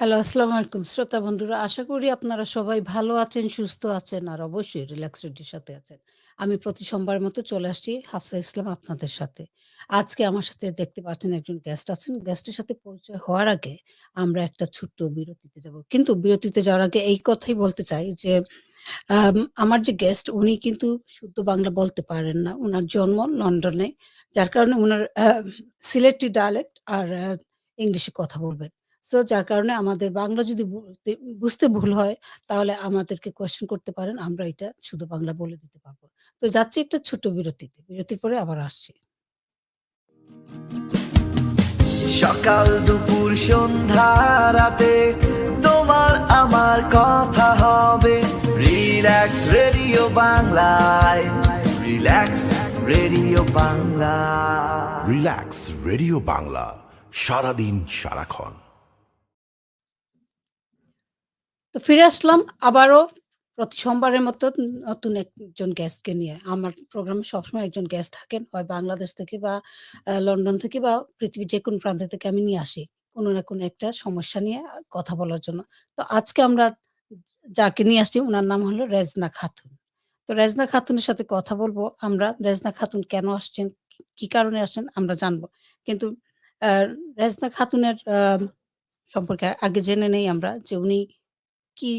Hello, আসসালামু আলাইকুম শ্রোতা বন্ধুরা। আশা করি আপনারা সবাই ভালো আছেন, সুস্থ আছেন আর অবশ্যই রিল্যাক্স রেডিওর সাথে আছেন। আমি প্রতি সোমবারের মতো চলে আসছি হাফসা ইসলাম আপনাদের সাথে। আজকে আমার সাথে দেখতে পাচ্ছেন একজন গেস্ট আছেন। গেস্টের সাথে পরিচয় হওয়ার আগে আমরা একটা ছোট্ট বিরতিতে যাব। কিন্তু বিরতিতে যাওয়ার আগে এই কথাই বলতে চাই যে আম আমার যে গেস্ট উনি কিন্তু শুদ্ধ বাংলা বলতে পারেন না। উনার জন্ম লন্ডনে। যার কারণে উনার সিলেটি ডায়ালেক্ট আর ইংলিশে কথা বলবেন। সো যার কারণে আমাদের বাংলা যদি বুঝতে ভুল হয় তাহলে আমাদেরকে কোয়েশ্চেন করতে পারেন। আমরা এটা শুধু বাংলা বলে দিতে পারব। তো যাচ্ছি একটা ছোট্ট বিরতিতে। বিরতির পরে আবার আসছি। সকাল দুপুর সন্ধ্যা রাতে তোমার আমার কথা হবে রিল্যাক্স রেডিও বাংলায়, relax radio Bangla, relax radio Bangla, সারাদিন সারাক্ষণ। তো ফিরে আসলাম আবারও প্রতি সোমবারের মতো নতুন একজন গেস্টকে নিয়ে। আমার প্রোগ্রামে সবসময় একজন গেস্ট থাকেন। হয় বাংলাদেশ থেকে বা লন্ডন থেকে বা পৃথিবীর যেকোনো প্রান্ত থেকে আমি নিয়ে আসি। কোনো না কোনো একটা সমস্যা নিয়ে কথা বলার জন্য। তো আজকে আমরা যাকে নিয়ে আসছি উনার নাম হলো রেজনা খাতুন। তো রেজনা খাতুনের সাথে কথা বলব আমরা। রেজনা খাতুন কেন আসছেন, কি কারণে আসছেন আমরা জানব। কিন্তু আ রেজনা খাতুনের সম্পর্কে আগে জেনে নেই আমরা যে উনি কি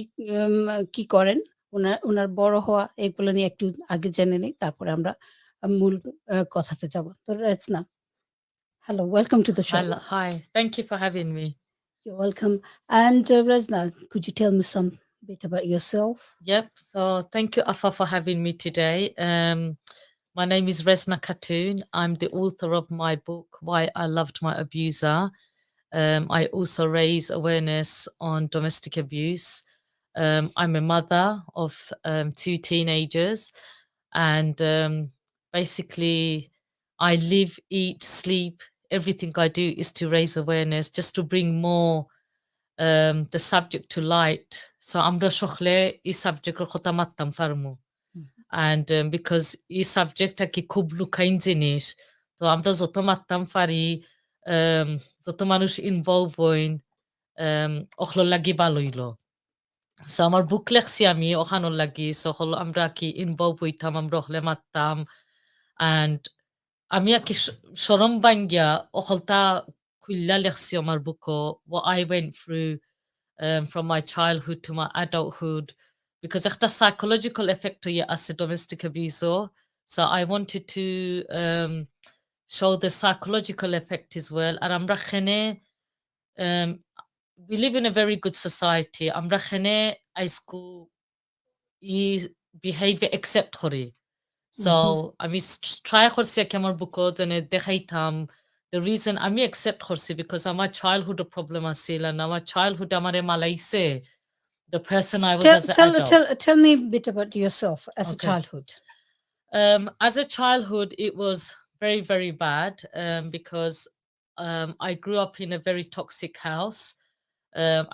কি করেন? উনার বড় হওয়া এগুলো নিয়ে একটু আগে জেনে নেই। তারপরে আমরা মূল কথাতে যাব। তো Rezna, hello, welcome to the show. Hello, hi. Thank you for having me. You're welcome. And Rezna, could you tell me some bit about yourself? Yep. So thank you, Afa, for having me today. My name is Rezna Khatun. I'm the author of my book, Why I Loved My Abuser. I also raise awareness on domestic abuse. I'm a mother of two teenagers, and basically, I live, eat, sleep. Everything I do is to raise awareness, just to bring more the subject to light. So আমরা সকলে এই সাবজেক্টের কথা মারতাম পারমু। হুম, And because এই সাবজেক্টটা কি খুব লুকাইন জিনিস। তো আমরা যত মারতাম পারি, um, যত মানুষ ইনভলভ হইন, অখলর লাগি ভালো হইলো। সো আমার বুক লেখছি আমি ওখানোর লাগি। সো হল আমরা কি ইনভলভ হইতাম, আমরা হলে মারতাম। অ্যান্ড আমি আরকি শরম ভাঙ্গিয়া অকলতা খুইল্লা লেখছি আমার বুকও what I went through from my childhood to my adulthood because একটা psychological effect হইয়া আছে domestic abuse. So I wanted to show the psychological effect as well. আর আমরা খেনে um, we live in a very good society. আমরা খেনে আইসকু ই behavior accept করি। So mhm. আমি try করছি কি আমার বুকও যেনে দেখাইতাম the reason আমি accept করছি because আমার childhood a problem আছিল and আমার childhood আমারে মালাইছে the person I was Tell as an tell adult. tell tell me a bit about yourself as a Okay. childhood. As a childhood, it was very, very bad because I grew up in a very toxic house.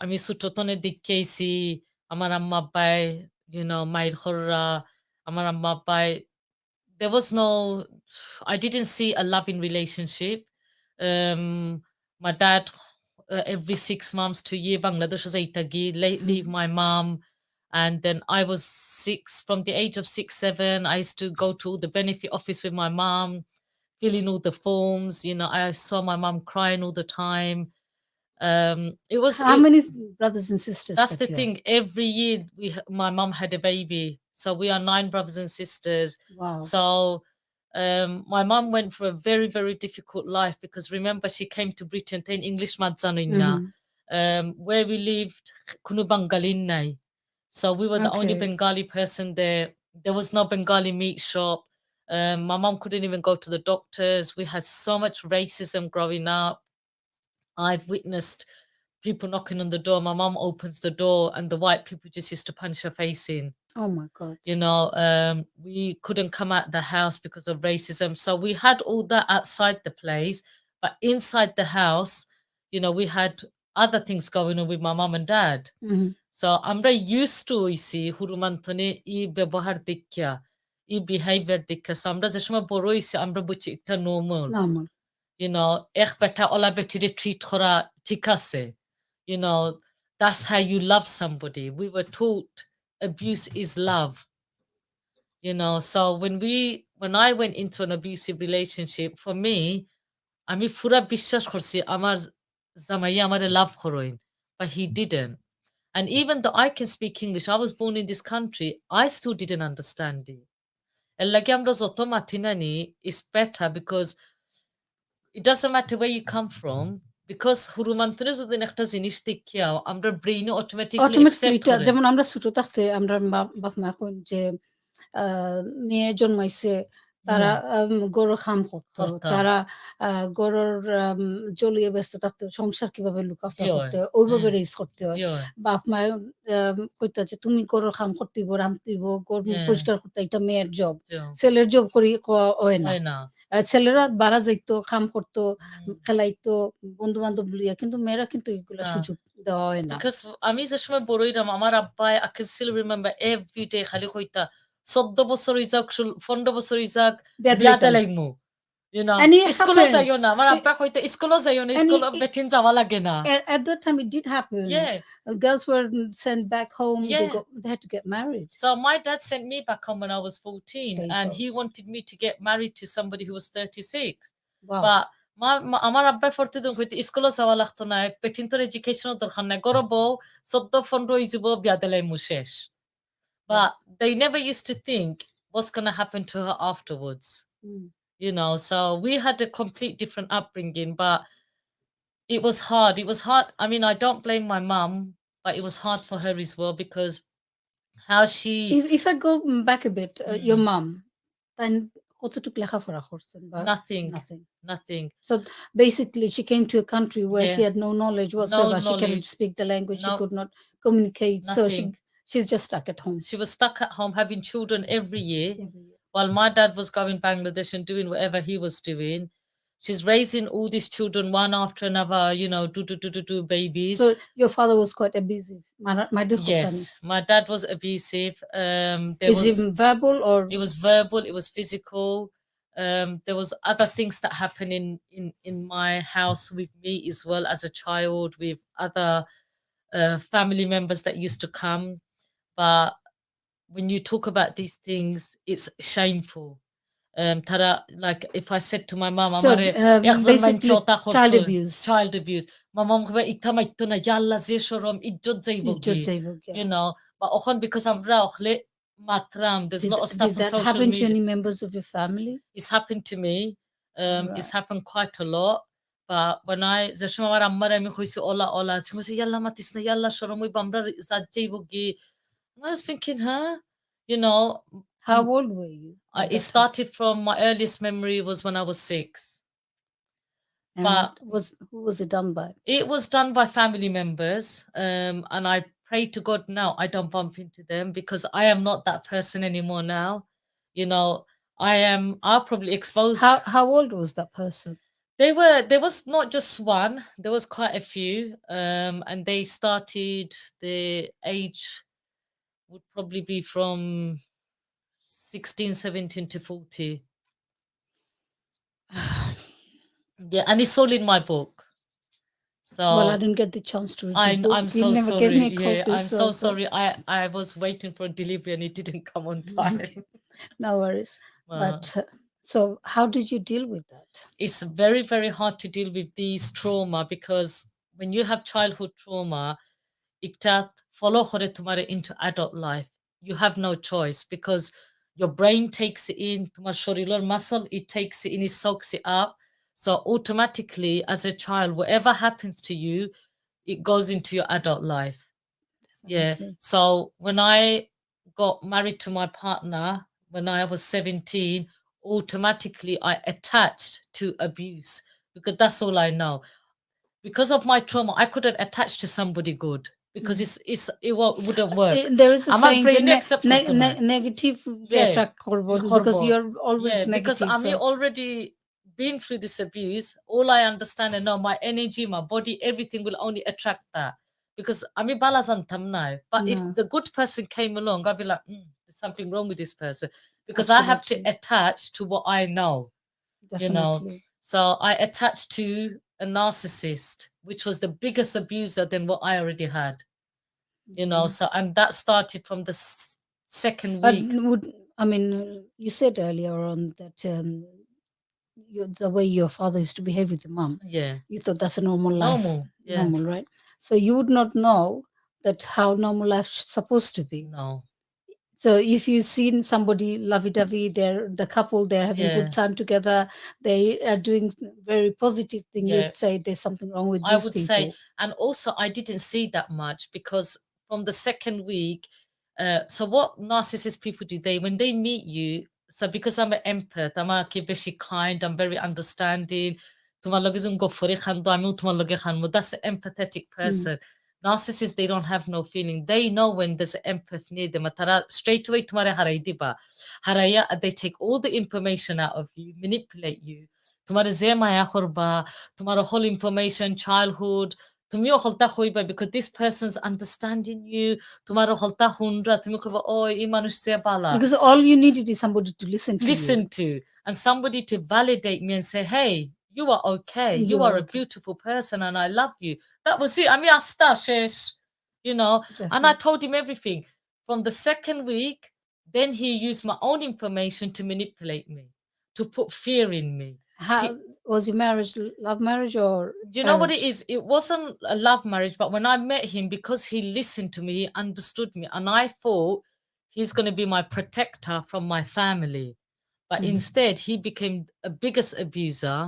আমি ছোটতনে দেখেছি আমার আম্মা আব্বাই মাইর খররা আমার আম্মা আব্বাই there was no I didn't see a loving relationship. My dad every 6 months to a year Bangladesh was leave my mom, and then I was 6 from the age of 6 7 I used to go to the benefit office with my mom, filling all the forms. I saw my mom crying all the time. It was How it, many brothers and sisters that's that the you thing. Every year my mom had a baby. So we are 9 brothers and sisters. have? Wow. So my mom went through a very, very difficult life because remember she came to Britain then English madzanuina. Mhm. Where we lived, kunu Bengalin nai. So we were the only Okay. Bengali person there. There was no Bengali meat shop. My mom couldn't even go to the doctors. We had so much racism growing up. I've witnessed people knocking on the door. My mom opens the door and the white people just used to punch her face in. Oh my God. We couldn't come out the house because of racism. So we had all that outside the place, but inside the house, we had other things going on with my mom and dad. Mhm. So আমরা used to হইছি হুরুমান্তনে ব্যবহার দেখিয়া behavior দেখিয়া। So আমরা যে সময় বড় হইছি আমরা বুঝছি এটা normal. Normal. এক বেটা ওলা বেটিরে ট্রিট করা ঠিক আছে। You know, that's how you love somebody. We were taught abuse is love. So when I went into an abusive relationship, for me, আমি পুরা বিশ্বাস করছি আমার জামাই আমারে লাভ করেন, but he didn't. And even though I can speak English, I was born in this country, I still didn't understand it. And like আমরা যত মাথি নানি, it's better because it doesn't matter where you come from, because হুরুমান্তরে যদি একটা জিনিস দেখিয়াও আমরা ব্রেইনে automatically automatically accept এটা করে। যেমন আমরা ছোট থাকতে আমরা বাপ মা কইন যে মেয়ে জন্মাইছে তারা গরুর খাম করতো, করতা। তারা গরুর জ্বলিয়ে ব্যস্ত থাকতো, সংসার কিভাবে লুক আফটার জি করতে হয়। হয় ওইভাবে রেইজ করতে হয়। জি হয়। বাপ মা কইতা যে তুমি গরুর খাম করতে হইব, রাঁধতে হইব, গরু হ্যাঁ। পরিষ্কার করতে এটা মেয়ের জব। জি হয়। ছেলের জব করি হয় না। হয় না। আর ছেলেরা বাড়া যাইতো, খাম করতো, হুম। খেলাইতো, বন্ধু-বান্ধব লিয়া। কিন্তু মেয়েরা কিন্তু এগুলা না। সুযোগ দেওয়া হয় না। Because আমি যে সময় বড় হইলাম, আমার আব্বাই I can still remember every day খালি কইতা 14 বছর হই যাক, 15 বছর হই যাক, বিয়া বিয়া দিলাইতাম। দিলাইমু। And it স্কুলও happened. যাইও না। আমার It আব্বা কইতা স্কুলও যাইও না, and স্কুল it বেঠিন যাওয়া লাগে না। at that time, it did happen. Yeah, Girls were sent back home. yeah. They had to get married. So my dad sent me back home when I was 14, There you and go. he wanted me to get married to somebody who was 36. Wow. But আমার আব্বাই প্রতিদিন কইতে স্কুলও যাওয়া লাগতো না, বেঠিন তোর এডুকেশনও দরকার নাই। গড় বউ 14-15 হই যাব, বিয়া দিলাইমু শেষ। Wow. But they never used to think what's going to happen to her afterwards. Mm. So we had a complete different upbringing, but it was hard. It was hard. I mean, I don't blame my mum, but it was hard for her as well, because how she If I go back a bit, your Mm. mom, then কতটুক লেখাপড়া করছেন বা nothing, nothing. nothing. So basically, she came to a country where she Yeah, had no knowledge no whatsoever. She cannot knowledge, speak the language. She no could not communicate. So nothing. she's just stuck at home. She was stuck at home having children every year, Every year. while my dad was going Bangladesh and doing whatever he was doing. She's raising all these children one after another, do babies. So your father was quite abusive. মারধর করতেন? Yes, my dad was abusive. There Is was it verbal or it was verbal, it was physical. There was other things that happened in my house with me as well as a child, with other family members that used to come. But when you talk about these things, it's shameful. Tara, like if I said to my mom, so amare একজন মাইনছে basically ওটা child করছে, abuse? child abuse. My mom কইবা ইটা মাইতো না, ইয়াল্লা যে শরম ইজ্জত যাইব ইজ্জত কি, যাইব গিয়া। But often because আমরা অখলে matram, there's a lot of stuff Did on that social happen to media. any members of your family? It's happened to me. It's Right. happened quite a lot. But when যে সময় আমার আম্মার আমি কইছি OLA she কইছে ইয়াল্লা মাতিস না, ইয়াল্লা শরম হইব, আমরা জাত যাইব কি। I was thinking, you know, How old were you? at it that time? started from my earliest memory was when I was 6. And but- who was it done by? It was done by family members, and I pray to God now I don't bump into them, because I am not that person anymore now. I'll probably expose. How old was that person? There was not just one, there was quite a few, and they started, the age would probably be from 16, 17 to 40. Yeah, and it's all in my book. So Well, I didn't get the chance to read the book. I'm You so never sorry. gave me a Yeah, copy. I'm so sorry. I was waiting for a delivery and it didn't come on time. No worries. Wow. But so how did you deal with that? It's very, very hard to deal with these trauma, because when you have childhood trauma, এটা follow করে তোমার into adult life. You have no choice, because your brain takes it in, তোমার শরীরের muscle, it takes it in, it soaks it up. So automatically, as a child, whatever happens to you, it goes into your adult life. Yeah. Definitely. So when I got married to my partner when I was 17, automatically I attached to abuse, because that's all I know. Because of my trauma, I couldn't attach to somebody good, because it wouldn't work. There is a আমার saying brain যে accept করতো না। negative Yeah, attract করবো করবো। because you're always Yeah, because negative. আমি So already been through this abuse. All I understand and know, my energy, my body, everything will only attract that. Because আমি বালা জানতাম না। But if No. the good person came along, I'd be like, there's something wrong with this person. Because I have to Absolutely. attach to what I know. Definitely. So I attached to a narcissist, which was the biggest abuser than what I already had. you know. So, and that started from the second But week. you said earlier on that the way your father used to behave with your mom, Yeah, you thought that's a normal life, yeah. normal, right? So you would not know that how normal life's supposed to be. No, So if you've seen somebody lovey-dovey, the couple, they're having yeah, good time together, they are doing very positive thing, yeah. you'd say there's something wrong with I these would people. say, and also I didn't see that much because from the second week, so what narcissist people do, when they meet you, so because I'm an empath, I'm very kind, I'm very understanding. That's an empathetic person. Narcissists, they don't have no feeling. They know when there's an empath near them. Straight away, they take all the information out of you, manipulate you. তোমার যে মায়া করবা, তোমার whole information, childhood, তুমিও হলতা হইবা because this person's understanding you. তোমার হলতা হুনরা, তুমি কইবা, ও এই মানুষ যে বালা। Because all you needed is somebody to listen to Listen to, and somebody to validate me and say, hey, you are okay. You are a beautiful person and I love you. That was it. আমি আস্তা শেষ, you know. And I told him everything. From the second week, then he used my own information to manipulate me, to put fear in me. How was your marriage, love marriage or Do you know what it is? It wasn't a love marriage, but when I met him, because he listened to me, he understood me, and I thought he's going to be my protector from my family. But instead, he became a biggest abuser,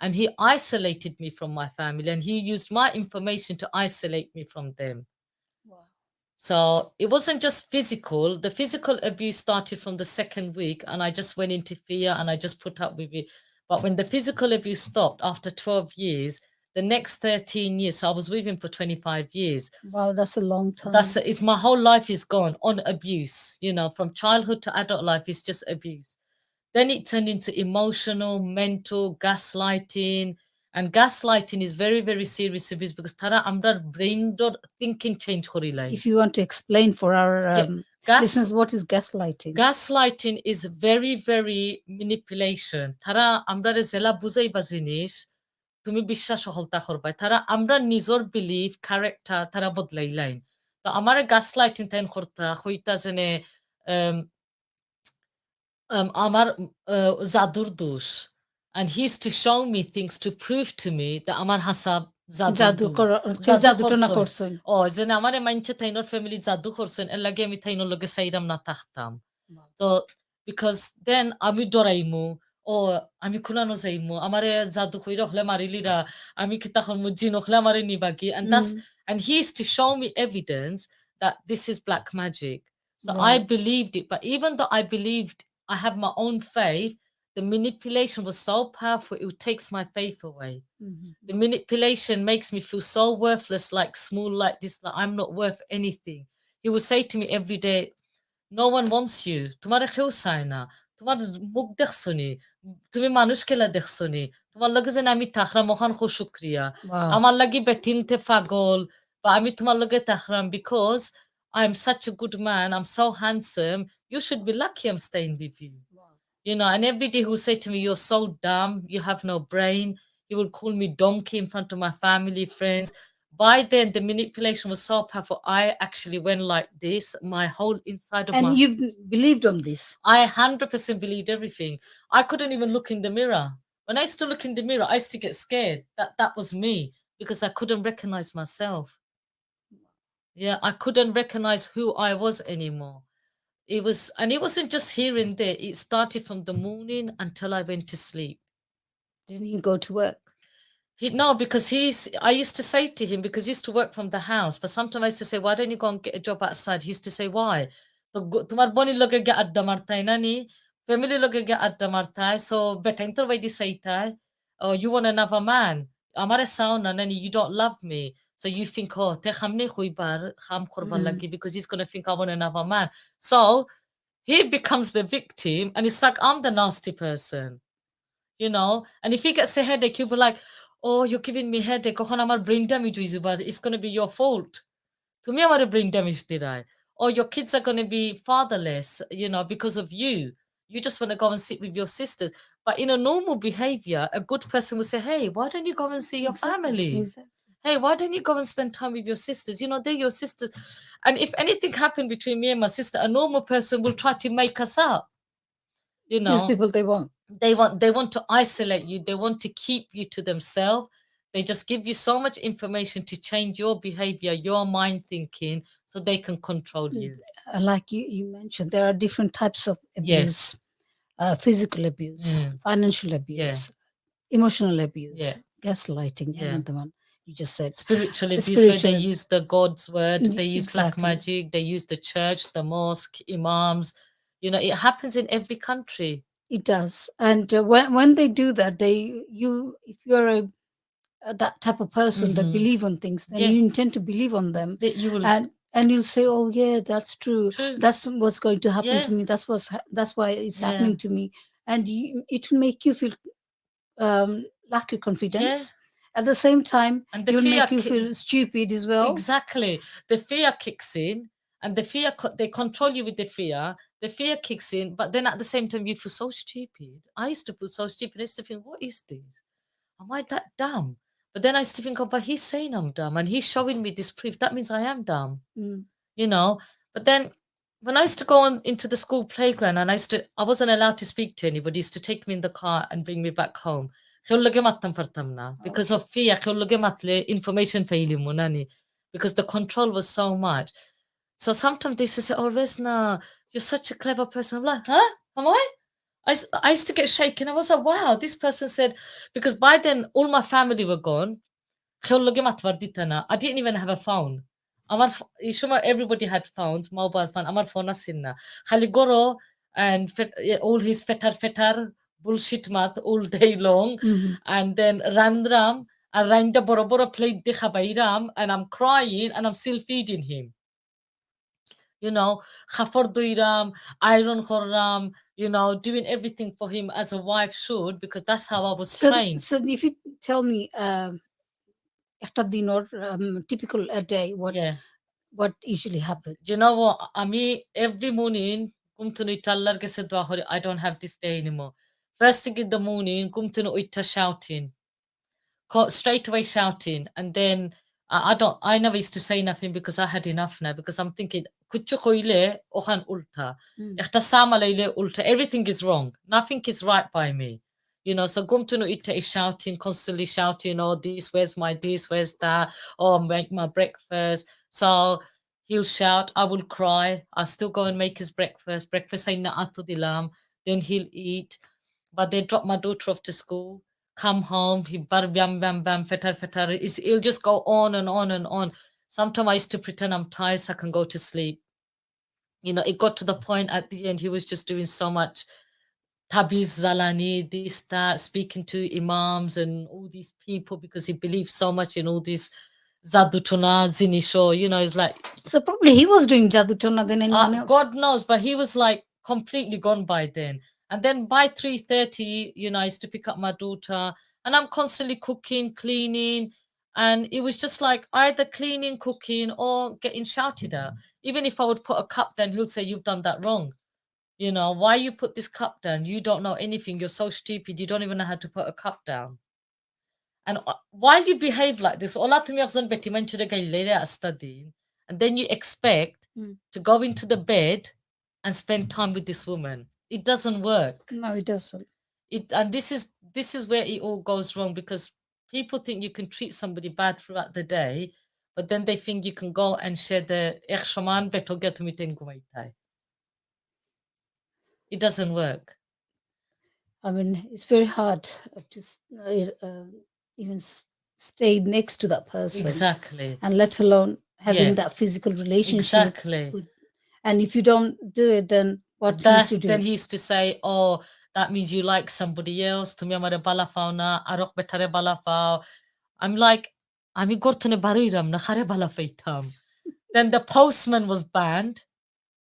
and he isolated me from my family, and he used my information to isolate me from them. Wow. So it wasn't just physical. The physical abuse started from the second week, and I just went into fear and I just put up with it. But when the physical abuse stopped after 12 years, the next 13 years, so I was with him for 25 years. Wow, that's a long time. It's my whole life is gone on abuse, you know, from childhood to adult life is just abuse. Then it turned into emotional, mental, gaslighting. And gaslighting is very, very serious abuse because tara amrar brain dot thinking change horilai. If you want to explain for our listeners, what is gaslighting? Gaslighting is very, very manipulation. Tara amrar zela buzai bazinish, তুমি বিশ্বাস হলতা করবাই তারা আমরা নিজর believe character তারা বদলাইলাইন তো আমার গাসলাইটিং তাইন করতা হইতা জেনে আমার জাদুর দোষ and he used to show me things to prove to me that আমার হাসাব জাদু করছেন ও জেনে আমারে মাইনছে তাইনর ফ্যামিলি জাদু করছেন এর লাগে আমি তাইনর লগে সাইরাম না থাকতাম তো because then আমি ডরাইমু ও আমি খুলানো যাইমু আমারে জাদু কইরা হলে মারিলিরা আমি কি তখন জিন হলে আমারে নিবাগি and he used to show me evidence that this is black magic. So I believed it, but even though I believed I have my own faith, the manipulation was so powerful, it takes my faith away. The manipulation makes me feel so worthless, like small, like this, like I'm not worth anything. He would say to me every day, no one wants you. তোমারে কেউ চায় না। তোমার মুখ দেখছনি, তুমি মানুষ কেলা দেখছনি, তোমার লগে যেন আমি থাকরাম ওখান খুব শুক্রিয়া। আমার লাগি বেটিনতে পাগল, বা আমি তোমার লগে থাকরাম because I'm such a good man, I'm so handsome, you should be lucky I'm staying with you. You know, and every day he would say to me, you're so dumb, you have no brain. He would call me donkey in front of my family, friends. By then, the manipulation was so powerful. I actually went like this, my whole inside of and my... you believed on this? I 100% believed everything. I couldn't even look in the mirror. When I used to look in the mirror, I used to get scared that that was me because I couldn't recognize myself. Yeah, I couldn't recognize who I was anymore. And it wasn't just here and there. It started from the morning until I went to sleep. Didn't he go to work? No, because I used to say to him, because he used to work from the house, but sometimes I used to say, why don't you go and get a job outside? He used to say, why? তোমার বনি লগে গে আড্ডা মারতাই নানি, family লগে গে আড্ডা মারতাই, so বেটাইন তোর বাইদি সাইতাই, oh, you want another man? আমারে Sao না নানি, you don't love me. So you think, oh, te khamne khuibar, kham korban lagi, because he's going to think I want another man. So he becomes the victim, and it's like I'm the nasty person, you know? And if he gets a headache, he'll be like, oh, you're giving me headache, কখন আমার brain damage হইছে, but it's going to be your fault. তুমি আমারে brain damage Derai. Or your kids are going to be fatherless, you know, because of you. You just want to go and sit with your sisters. But in a normal behavior, a good person will say, hey, why don't you go and see your family? Exactly. hey, why don't you go and spend time with your sisters? You know, they're your sisters. And if anything happened between me and my sister, a normal person will try to make us up. You These know, people, they won't. they want to isolate you. They want to keep you to themselves. They just give you so much information to change your behavior, your mind thinking, so they can control you. Like you mentioned, there are different types of abuse. Yes. Physical abuse, financial Yeah. abuse, emotional abuse, Yeah. gaslighting, Yeah. and the one you just said. Spiritual abuse, where Spiritual they ab- use the God's word, they use black Exactly. magic, they use the church, the mosque, imams. You know, it happens in every country. It does. And when they do that, if you're that type of person that believe on things, then Yeah. you intend to believe on them, That you will and you'll say, oh yeah, that's true. True. That's what's going to happen Yeah. to me. That's why it's Yeah. happening to me. And it will make you feel lack your confidence. At the same time, And it the will fear make you feel stupid as well. Exactly. The fear kicks in, and the fear they control you with the fear. The fear kicks in, but then at the same time you feel so stupid. I used to feel so stupid. I used to think, what is this? Am I that dumb? But then I used to think, oh, but he's saying I'm dumb, and he's showing me this proof. That means I am dumb. You know. But then when I used to go on into the school playground, and I wasn't allowed to speak to anybody. He used to take me in the car and bring me back home. Because of fear, information failing because the control was so much. So sometimes they used to say, oh, Rezna, you're such a clever person. I'm like, huh? Am I? I used to get shaken. I was like, wow, this person said, because by then all my family were gone. I didn't even have a phone. Everybody had phones, mobile phone. Amar phone asinna. Khali goro and all his fetar bullshit math all day long. And then randram and randa boro plate dikhabairam and I'm crying and I'm still feeding him. You know, khafar duiram, iron korram, you know, doing everything for him as a wife should, because that's how I was trained. So if you tell me একটা দিন or typical a day, what usually happens? You know what? Every morning, kumtunu itallar gese dua kori, I don't have this day anymore. First thing in the morning, kumtunu ita shouting. Straight away shouting. And then I never used to say nothing because I had enough now, because I'm thinking, kuchu koile ohan ulta. Ikhta samalaile ulta. Everything is wrong. Nothing is right by me. You know, so Gumtunu Ita is shouting, constantly shouting, oh, where's my this, where's that? Oh, make my breakfast. So he'll shout, I will cry. I'll still go and make his breakfast. Breakfast ay naato dilam. Then he'll eat. But they drop my daughter off to school, come home, he bar bam bam bam, fetar. He'll just go on and on and on. Sometimes I used to pretend I'm tired so I can go to sleep. You know, it got to the point at the end, he was just doing so much Tabiz Zalani, this, that, speaking to imams and all these people because he believes so much in all this Zadutuna, Zinisho, you know, it's like. So probably he was doing Jadutona than anyone else. God knows, but he was like completely gone by then. And then by 3:30, you know, I used to pick up my daughter and I'm constantly cooking, cleaning. And it was just like either cleaning, cooking, or getting shouted at. Even if I would put a cup down, he'll say, you've done that wrong. You know, why you put this cup down? You don't know anything. You're so stupid. You don't even know how to put a cup down. And while you behave like this, and then you expect to go into the bed and spend time with this woman. It doesn't work. No, it doesn't. And this is where it all goes wrong, because people think you can treat somebody bad throughout the day, but then they think you can go and share the it doesn't work. I mean, it's very hard to even stay next to that person. Exactly. And let alone having that physical relationship. Exactly. And if you don't do it, then what he used to do? Then he used to say, oh, that means you like somebody else. Tumi amare balafao na, arok betare balafao. I'm like, ami gortone bariram na khare balafaitam. Then the postman was banned.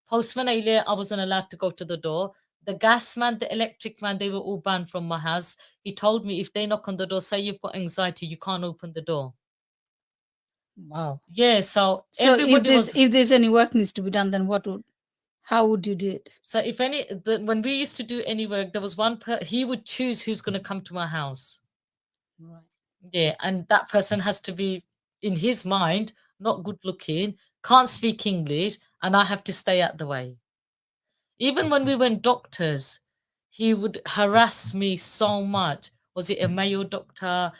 Postman aile, I wasn't allowed to go to the door. The gas man, the electric man, they were all banned from my house. He told me, if they knock on the door, say you've got anxiety, you can't open the door. Wow. Yeah, so everybody if there's any work needs to be done, then how would you do it? So when we used to do any work, there was he would choose who's going to come to my house. Right. Yeah, and that person has to be in his mind, not good looking, can't speak English, and I have to stay out the way. Even when we went doctors, he would harass me so much. Was it a Mayo doctor?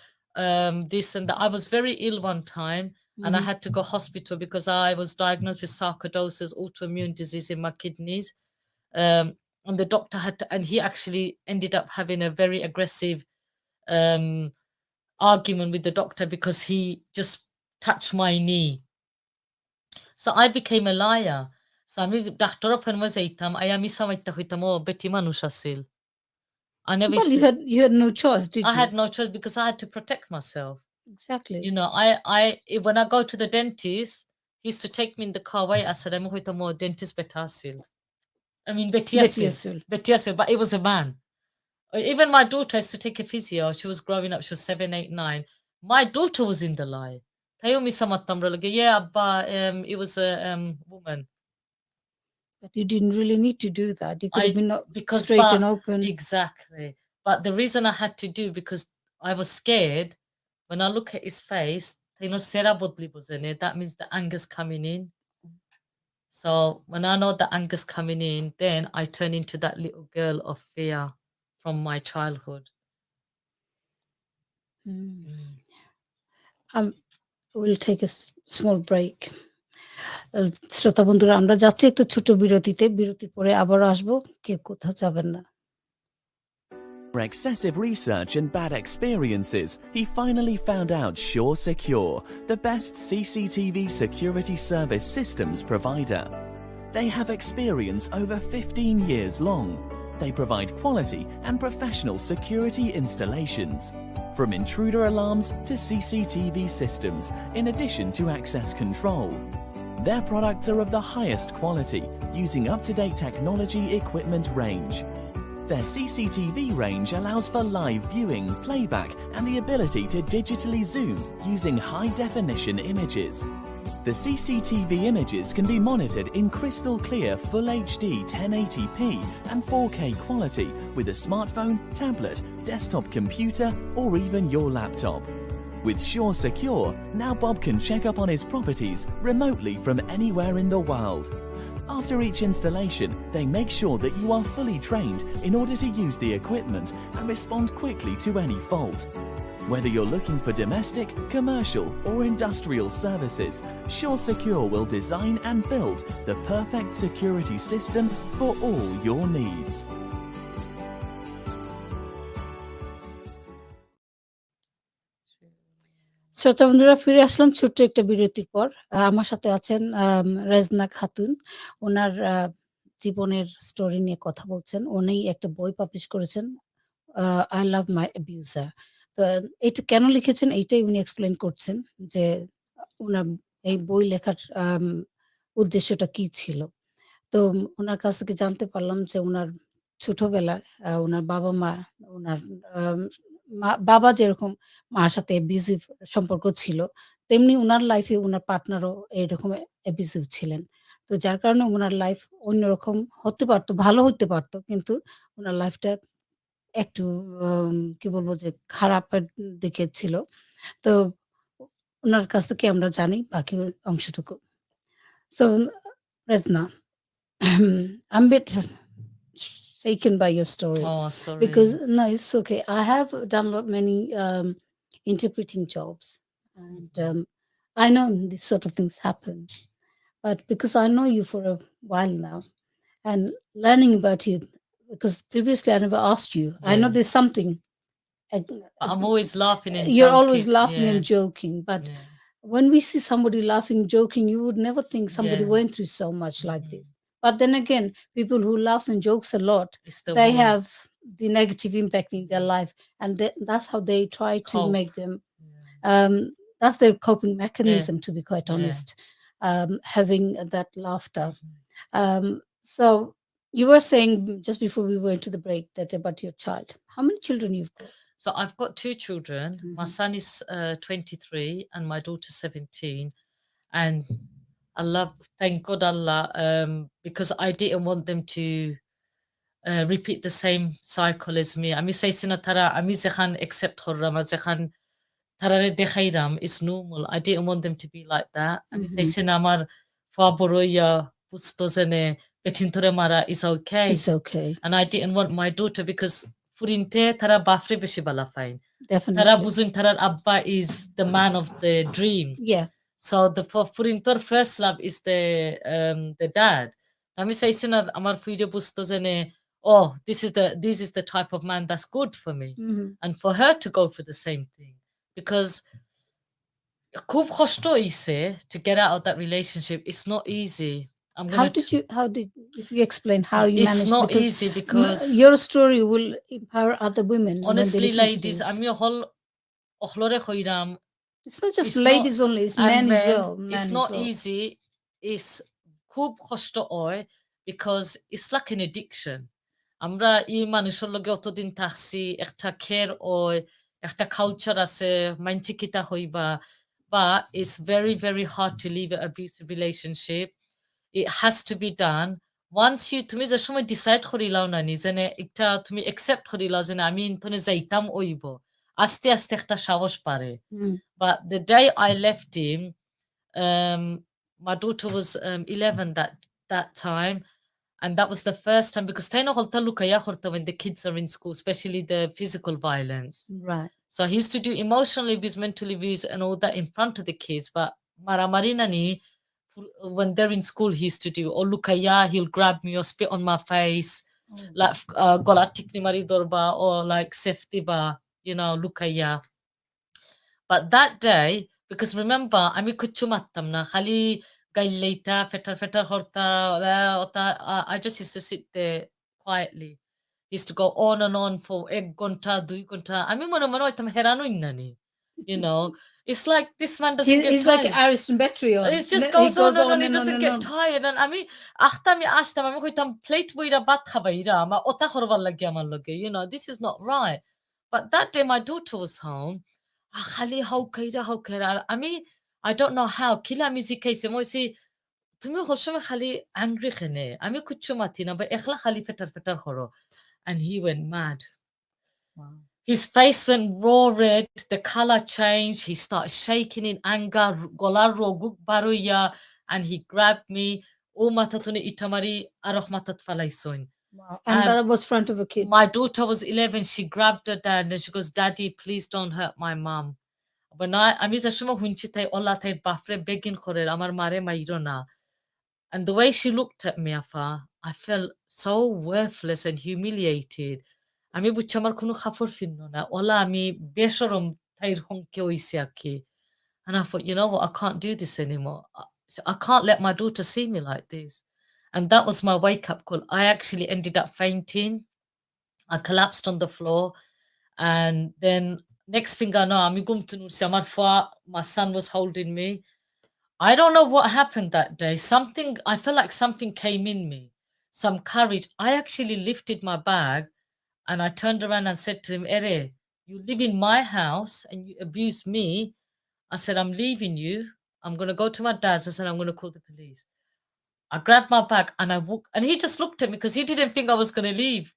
This and that. I was very ill one time, and I had to go hospital because I was diagnosed with sarcoidosis, autoimmune disease in my kidneys. And the doctor had to, and he actually ended up having a very aggressive argument with the doctor because he just touched my knee. So I became a liar. So আমি doctor ওখানে যাইতাম I আমি সামাইতা হইতাম ও বেটি মানুষ আছিল. I never Well, used to, you had no choice, did I you? had no choice because I had to protect myself. Exactly. You know, when I go to the dentist, he used to take me in the car away. I said, I'm hojta mo dentist betasil. I mean, Betiasil. betiasil, but it was a man. Even my daughter used to take a physio. She was growing up. She was 7, 8, 9. My daughter was in the lie. Tayomi samattamra lage, yeah, abba, it was a woman. But you didn't really need to do that. You could have been Because straight and open. Exactly. But the reason I had to do because I was scared. When I look at his face, sera bodli bozene, that means the anger's coming in. So when I know the anger's coming in, then I turn into that little girl of fear from my childhood. We'll take a small break. শ্রোতা বন্ধুরা, আমরা যাচ্ছি একটু ছোট বিরতিতে। বিরতির পরে আবারও আসবো, কেউ কোথাও যাবেন না। For excessive research and bad experiences, he finally found out Sure Secure, the best CCTV security service systems provider. They have experience over 15 years long. They provide quality and professional security installations, from intruder alarms to CCTV systems, in addition to access control. Their products are of the highest quality, using up-to-date technology equipment range. Their CCTV range allows for live viewing, playback, and the ability to digitally zoom using high-definition images. The CCTV images can be monitored in crystal clear Full HD 1080p and 4K quality with a smartphone, tablet, desktop computer, or even your laptop. With Sure Secure, now Bob can check up on his properties remotely from anywhere in the world. After each installation, they make sure that you are fully trained in order to use the equipment and respond quickly to any fault. Whether you're looking for domestic, commercial, or industrial services, Sure Secure will design and build the perfect security system for all your needs. শ্রোতা বন্ধুরা, ফিরে আসলাম ছোট্ট একটা বিরতির পর। আমার সাথে আছেন রেজনা খাতুন। ওনার জীবনের স্টোরি নিয়ে কথা বলছেন। উনি একটা বই পাবলিশ করেছেন, আই লাভ মাই অ্যাবিউজার। তো এটা কেন লিখেছেন এইটাই উনি এক্সপ্লেইন করছেন যে উনার এই বই লেখার উদ্দেশ্যটা কি ছিল। তো উনার কাছ থেকে জানতে পারলাম যে উনার ছোটবেলায় উনার বাবা-মা উনার আম বাবা যেরকম মার সাথে অ্যাবিউসিভ সম্পর্ক ছিল, তেমনি উনার লাইফে উনার পার্টনারও এরকম অ্যাবিউসিভ ছিলেন। তো যার কারণে উনার লাইফ অন্যরকম হতে পারত, ভালো হইতে পারত। কিন্তু উনার লাইফটা একটু কি বলবো যে খারাপের দিকে ছিল। তো উনার কাছ থেকে আমরা জানি বাকি অংশটুকু। So, Rezna, I'm a bit shaken by your story. Oh, sorry. Because no, it's okay. I have done many interpreting jobs, and I know these sort of things happen. But because I know you for a while now, and learning about you, because previously I never asked you. I know Yeah. there's something. I'm always laughing and You're always joking. laughing and Yeah. joking, but Yeah. when we see somebody laughing, joking, you would never think somebody Yeah. went through so much like this. But then again, people who laughs and jokes a lot, It's the they wound. have the negative impact in their life, and that's how they try to Cope. make them. Yeah. That's their coping mechanism, to be quite Yeah. honest. Having that laughter. So you were saying just before we went to the break that about your child. How many children you've got? So I've got 2 children. My son is 23 and my daughter 17. And I love, thank God Allah, because I didn't want them to repeat the same cycle as me. আমি চাইছি না তারা আমি যেখান accept করলাম আর যেখান tarare dekhairam is normal. I didn't want them to be like that. I say Mhm. sinamar faboroya pustozene betintore mara is okay. It's okay. And I didn't want my daughter because furinte tara bafre beshi bala fine. Tara Definitely. buzun tarar abba is the man of the dream. Yeah. So the furintor first love is the dad. Ami say sina amar fuide bustozene, oh, this is the type of man that's good for me. Mhm. And for her to go for the same thing. Because খুব কষ্ট হইছে to get out of that relationship. It's not easy. How did if you explain how you It's managed, not because easy because your story will empower other women when they honestly, listen to ladies, this. আমি অহলরে কইরাম, It's not just it's not, ladies only, it's and men as men, well. it's Men as not well. easy. It's খুব কষ্ট হয় because it's like an addiction. আমরা এই মানুষের লগে অতদিন থাকছি, একটা খের হয়, একটা কালচার আছে, মানছি কিতা হইবা, but it's very, very hard to leave an abusive relationship. It has to be done. Once you, তুমি যে সময় ডিসাইড করিলাও না নিজেনে, একটা তুমি একসেপ্ট করিলাও যে না আমি ইন্তনে যাইতাম ওইব, আস্তে আস্তে একটা সাহস পারে। Mm. But the day I left him, my daughter was 11 that time, and that was the first time because taino holta lukaya horta when the kids are in school, especially the physical violence. Right. So he used to do emotional abuse, mental abuse, and all that in front of the kids. But maramarinani, when they're in school, he used to do or lukaya. He'll grab me or spit on my face, like golatik ni mari dorba or like safety ba, lukaya. But that day, because remember, আমি কিচ্ছু মারতাম না। খালি গাইল্লাইতা, ফেটার, ফেটার হরতা, ওতা, I just used to sit there quietly. He used to go on and on for ১ ঘন্টা, ২ ঘন্টা। আমি মনে হইতাম হেরানোই নানি, you know? It's like this man doesn't get He's like tired. Ariston Battery. It just He goes on and on, on he and on doesn't and get on. tired. And আমি আসতাম, আমি কইতাম প্লেট বইরা ভাত খাবাইরা, আমার ওতা করবার লাগে আমার লগে, this is not right. But that day my daughter was home. খালি হাউকাইরা। আর আমি I don't know how কিলা আমি জিকাইছে মইছি তুমি সবসময় খালি angry কেনে? আমি কিচ্ছু মাতি না, বা একলা খালি ফেটার করো। And he went mad. Wow. His face went raw red, the color changed, he started shaking in anger, গলার রোগুক বারইয়া, and he grabbed me, ও মাথাতুনি ইটামারি আরখ মাথাত ফালাইছইন। Wow. And And that was front of a kid. my daughter was 11, she grabbed her dad and she goes, Daddy, please don't hurt my mom. আমি যে সময় শুনছি তাই OLA তাই বাপরে begin করে আমার মারে মাইরো না। And the way she looked at me, Afa, I felt so worthless and humiliated. আমি বুঝছি আমার কোনো খাফর ফিরল না। ওলা আমি বেশরম তাইর হংকে হইছি আরকি। And I thought, you know what, I can't do this anymore. I can't let my daughter see me like this. And that was my wake up call. I actually ended up fainting. I collapsed on the floor. And then next thing I know, আমি ঘুম থেকে উঠছি, আমার ফুয়া, my son was holding me. I don't know what happened that day. I felt like something came in me, some courage. I actually lifted my bag and I turned around and said to him, Ere, you live in my house and you abuse me. I said, I'm leaving you. I'm going to go to my dad's. I said, I'm going to call the police. I grabbed my bag and I walked, and he just looked at me because he didn't think I was going to leave.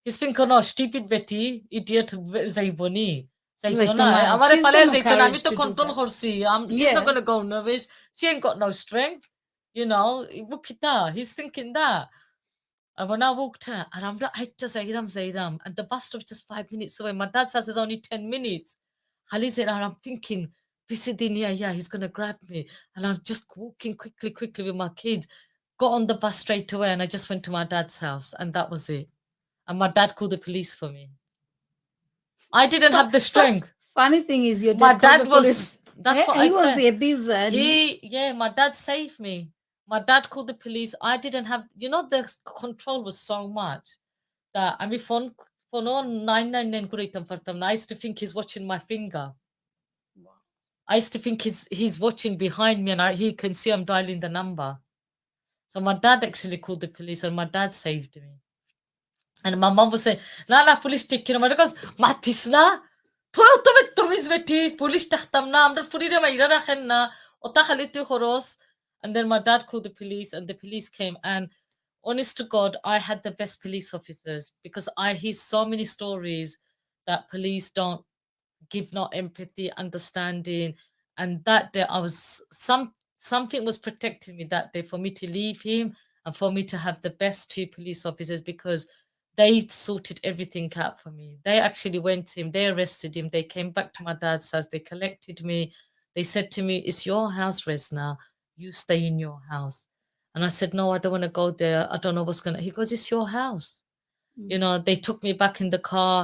He's thinking, oh, stupid Betty, idiot, Zaiboni. Zaitona. Amare She's pale got no Zaitona, courage আমি তো to do control that. করছি। She's Yeah. not gonna go nervous. She ain't got no strength. Bukita. He's thinking that. And when I walked out, and I'm like, Zairam. And the bus stop just 5 minutes away. My dad's house is only 10 minutes. Khali said, and I'm thinking, Pisidin, yeah, he's gonna grab me. And I'm just walking quickly with my kids. Got on the bus straight away, and I just went to my dad's house, and that was it. And my dad called the police for me. I didn't have the strength. Funny thing is, your My dad called dad the police. was, that's what I He was said. the abuser. And My dad saved me. My dad called the police. I didn't have, the control was so much that phone on 999 kuritam fartam. I used to think he's watching my finger. I used to think he's watching behind me and he can see I'm dialing the number. So my dad actually called the police and my dad saved me. And my mom was saying, "Na, police take care of me." Because matis na, tumis beti, police taktam na, amra furire maira rakhen na, ota khaliti khoros. And then my dad called the police, and the police came. And honest to God, I had the best police officers because I hear so many stories that police don't give no empathy, understanding. And that day I was something was protecting me that day for me to leave him and for me to have the best 2 police officers, because they sorted everything out for me. They actually went to him, they arrested him, they came back to my dad's house, they collected me. They said to me, "It's your house, Rezna. You stay in your house." And I said, "No, I don't want to go there. I don't know what's going to." He goes, "It's your house." You know, they took me back in the car,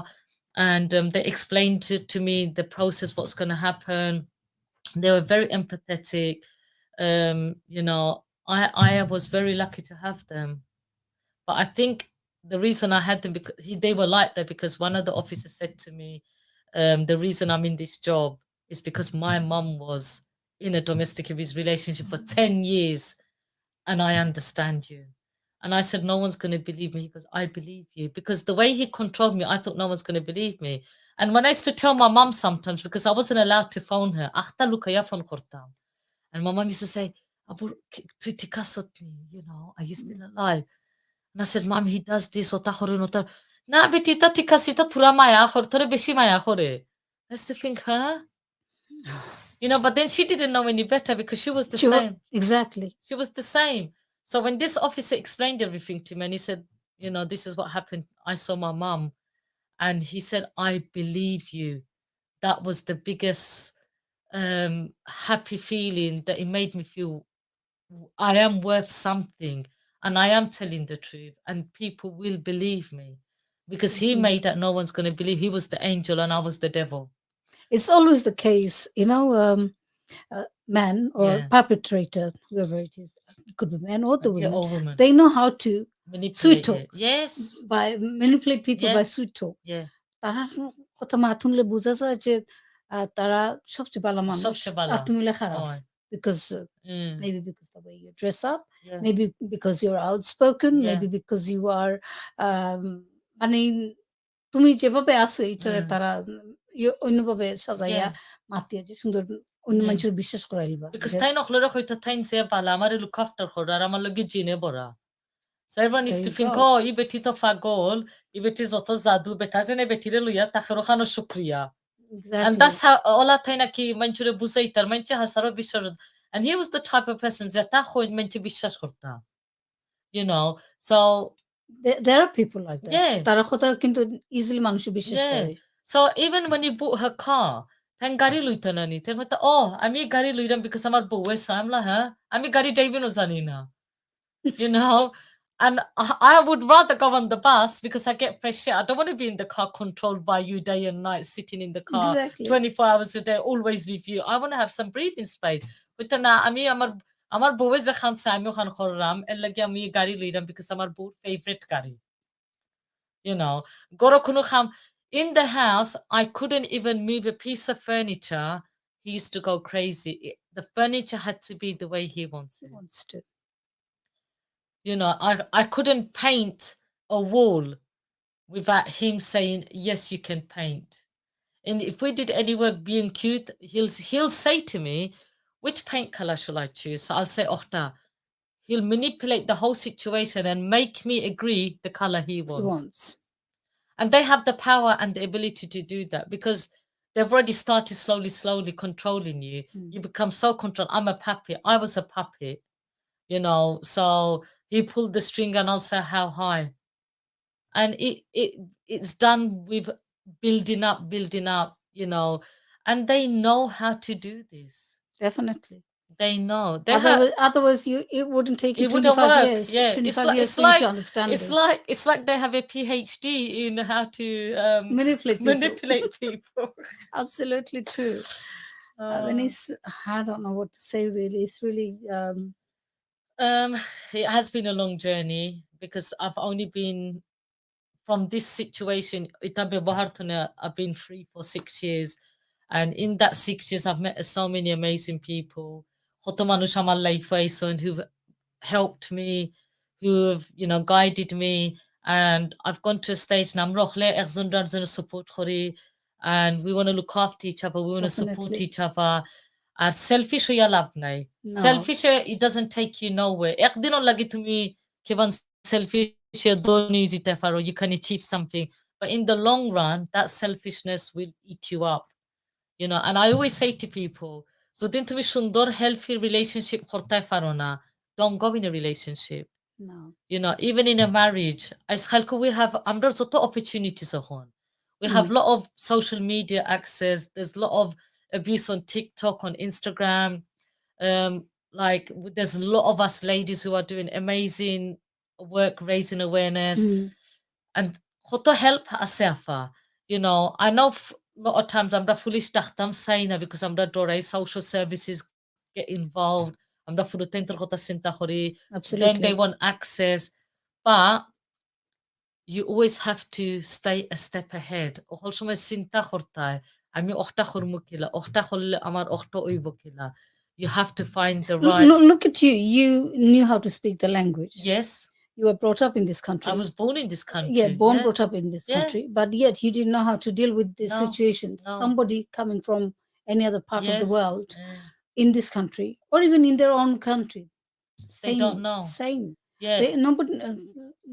and they explained to me the process, what's going to happen. They were very empathetic. You know, I was very lucky to have them. But I think the reason I had them, because they were like that, because one of the officers said to me, the reason I'm in this job is because my mum was in a domestic abuse relationship for 10 years, and I understand you. And I said, "No one's going to believe me." He goes, "I believe you." Because the way he controlled me, I thought no one's going to believe me. And when I used to tell my mum sometimes, because I wasn't allowed to phone her, "Akhta lukaya phone kortam." And my mum used to say, "Abu, tu tikasotni, you know, are you still alive?" And I said, "Mom, he does this, ota khore, ota." "Na, beti, ta tikasi, ta thura maya khore, thore beshi maya khore." I used to think, huh? You know, but then she didn't know any better, because she was the same. Exactly. She was the same. So when this officer explained everything to me, and he said, "You know, this is what happened. I saw my mom." And he said, "I believe you." That was the biggest happy feeling, that it made me feel I am worth something, and I am telling the truth, and people will believe me, because he made that no one's going to believe. He was the angel and I was the devil. It's always the case, you know, man or Yeah. perpetrator, whoever it is, it could be man or the Yeah, women, or woman. they know how to sweet Manipulate talk, it. Yes. by manipulate people Yeah. by sweet talk. Yeah. তারা কথা মাথুনলে বোঝা যায় যে তারা সবচেয়ে ভালো মানুষ সবচেয়ে ভালো। আর তুমি খারাপ, হয়। because Mm. maybe because the way you dress up, Yeah. maybe because you're outspoken, Yeah. maybe because you are মানে তুমি যেভাবে আছো এটারে Mm. তারা অন্যভাবে সাজাইয়া Yeah. মাতিয়া যে সুন্দর অন্য Mm. মানুষের বিশ্বাস করাইবা Because যে tayo nakhlaro ko ito tayo siya pala, amari look after ko, rara malagi jine bora. So everyone there needs to you think, go. "Oh, i beti to fagol, i beti zoto zadu, beta jene beti re luya, takhero khano shukriya." And Exactly. that's how ola tayo na ki manchure busaitar, manche hasaro bishar. And he was the type of person that taho manche bishas korta. You know, so there are people like that, yeah. তারা কথা কিন্তু easily মানুষ বিশ্বাস Yeah. করে। So even when he bought her car, then gari luita na ni. Then "Oh, আমি গাড়ি লইলাম because আমার বউ এসে." I'm like, "Huh? আমি গাড়ি ড্রাইভিংও জানি না." You know? And I would rather go on the bus, because I get fresh air. I don't want to be in the car controlled by you day and night, sitting in the car Exactly. 24 hours a day, always with you. I want to have some breathing space. But না, আমি আমার বউয়ে যে খানছে আমি ওখান করলাম, এর লাগি আমি গাড়ি লইলাম because আমার বউর favorite গাড়ি। You know, গরো কোনো খাম in the house, I couldn't even move a piece of furniture. He used to go crazy. The furniture had to be the way he wants He it. wants to. You know, I couldn't paint a wall without him saying, "Yes, you can paint." And if we did any work being cute, he'll say to me, "Which paint color shall I choose?" So I'll say, "Ochta." He'll manipulate the whole situation and make me agree the color he He wants. wants. And they have the power and the ability to do that, because they've already started slowly controlling you. You become so controlled. I'm a puppet. I was a puppet, you know. So he pulled the string and I'll say how high. And it's done with building up, you know. And they know how to do this. Definitely. They know. They have Otherwise it wouldn't take you it wouldn't 25 work. years. Yeah, 25 years for you to understand it's this. it's like they have a PhD in how to Manipulate people. manipulate people. Absolutely true. When it's, I don't know what to say really. It's really It has been a long journey, because I've only been from this situation. Itabe Bahartana, I've been free for 6 years, and in that 6 years, I've met so many amazing people. Hotomanu Shamal Laifaison, who've helped me, who have, you know, guided me. And I've gone to a stage now, support khori, and we want to look after each other, we want to support Definitely. each other. And selfish হইয়া লাভ নাই। No. Selfish it doesn't take you nowhere। একদিনও লাগি তুমি কেবল selfish দৌড়নি যেতে পারো, you can achieve something, but in the long run that selfishness will eat you up, And I always say to people, যদিন তুমি সুন্দর healthy relationship করতে পারো না, don't go in a relationship. No. Even in a marriage, as Khalko, we have under lot of opportunities on. We have a lot of social media access. There's a lot of abuse on TikTok, on Instagram. Um, like there's a lot of us ladies who are doing amazing work, raising awareness, and to help asafa. I know a lot of times I'm not foolish tahtam saying because I'm not doray social services get involved. I'm not full time sinta then Absolutely. they want access, but you always have to stay a step ahead. ওহল সময় চিন্তা করতায় আমি অখটা করমু কিলা, অখটা করলে আমার অখটা ওইব কিলা. You have to find the right. No, look at you. You knew how to speak the language. Yes, You were brought up in this country. I was born in this country. Yeah, brought up in this Yeah. country. But yet you didn't know how to deal with these No, situations. no. Somebody coming from any other part of the Yes, world yeah. in this country or even in their own country. They don't know. Same. Yeah. Nobody,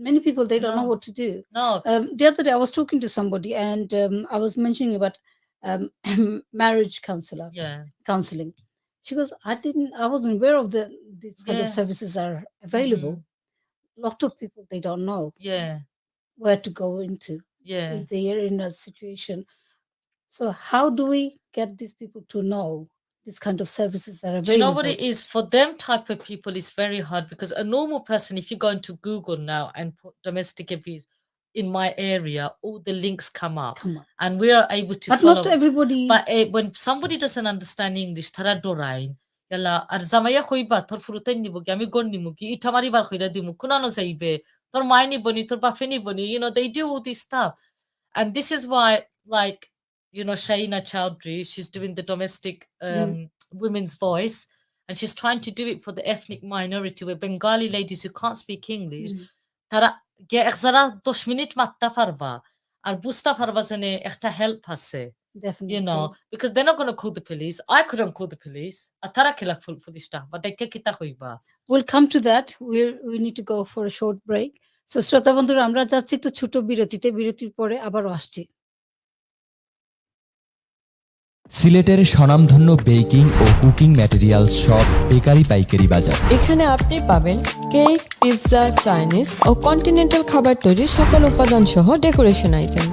many people, they don't know No. what to do. No. The other day I was talking to somebody and I was mentioning about marriage counseling. She goes, I wasn't aware of these kind of Yeah. services are available. Lot of people, they don't know Yeah. where to go into Yeah. if they are in a situation. So how do we get these people to know these kind of services are available? Do you know what it is? For them type of people, it's very hard because a normal person, if you go into Google now and put domestic abuse in my area, all the links come up. And we are able to But follow. not everybody. But when somebody doesn't understand English, tara dorain, yalla ar zamaya khoiba tor furutain nibo gi ami gon nimu gi ita mari bar khoira dimu kunano saibe tor mai ni boni tor bafe ni boni, they do all this stuff. And this is why, like, Shaina Chowdhury, she's doing the domestic women's voice, and she's trying to do it for the ethnic minority where Bengali ladies who can't speak English, tara ge exara 10 minute matta parba আর বুঝতে পারবা যে একটা help আছে. Definitely. Because they're not going to call the police. I couldn't call the police. Atara kilak police ta, but they kita hoiba. We'll come to that. We need to go for a short break. So শ্রোতা বন্ধুরা, আমরা যাচ্ছি একটু ছোট বিরতিতে, বিরতির পরে আবারও আসছি। সিলেটের স্বনামধন্য বেকিং ও কুকিং ম্যাটেরিয়ালস শপ বেকারি পাইকারি বাজার। এখানে আপনি পাবেন কেক, পিৎজা, চাইনিজ ও কন্টিনেন্টাল খাবার তৈরির সকল উপাদান সহ ডেকোরেশন আইটেম।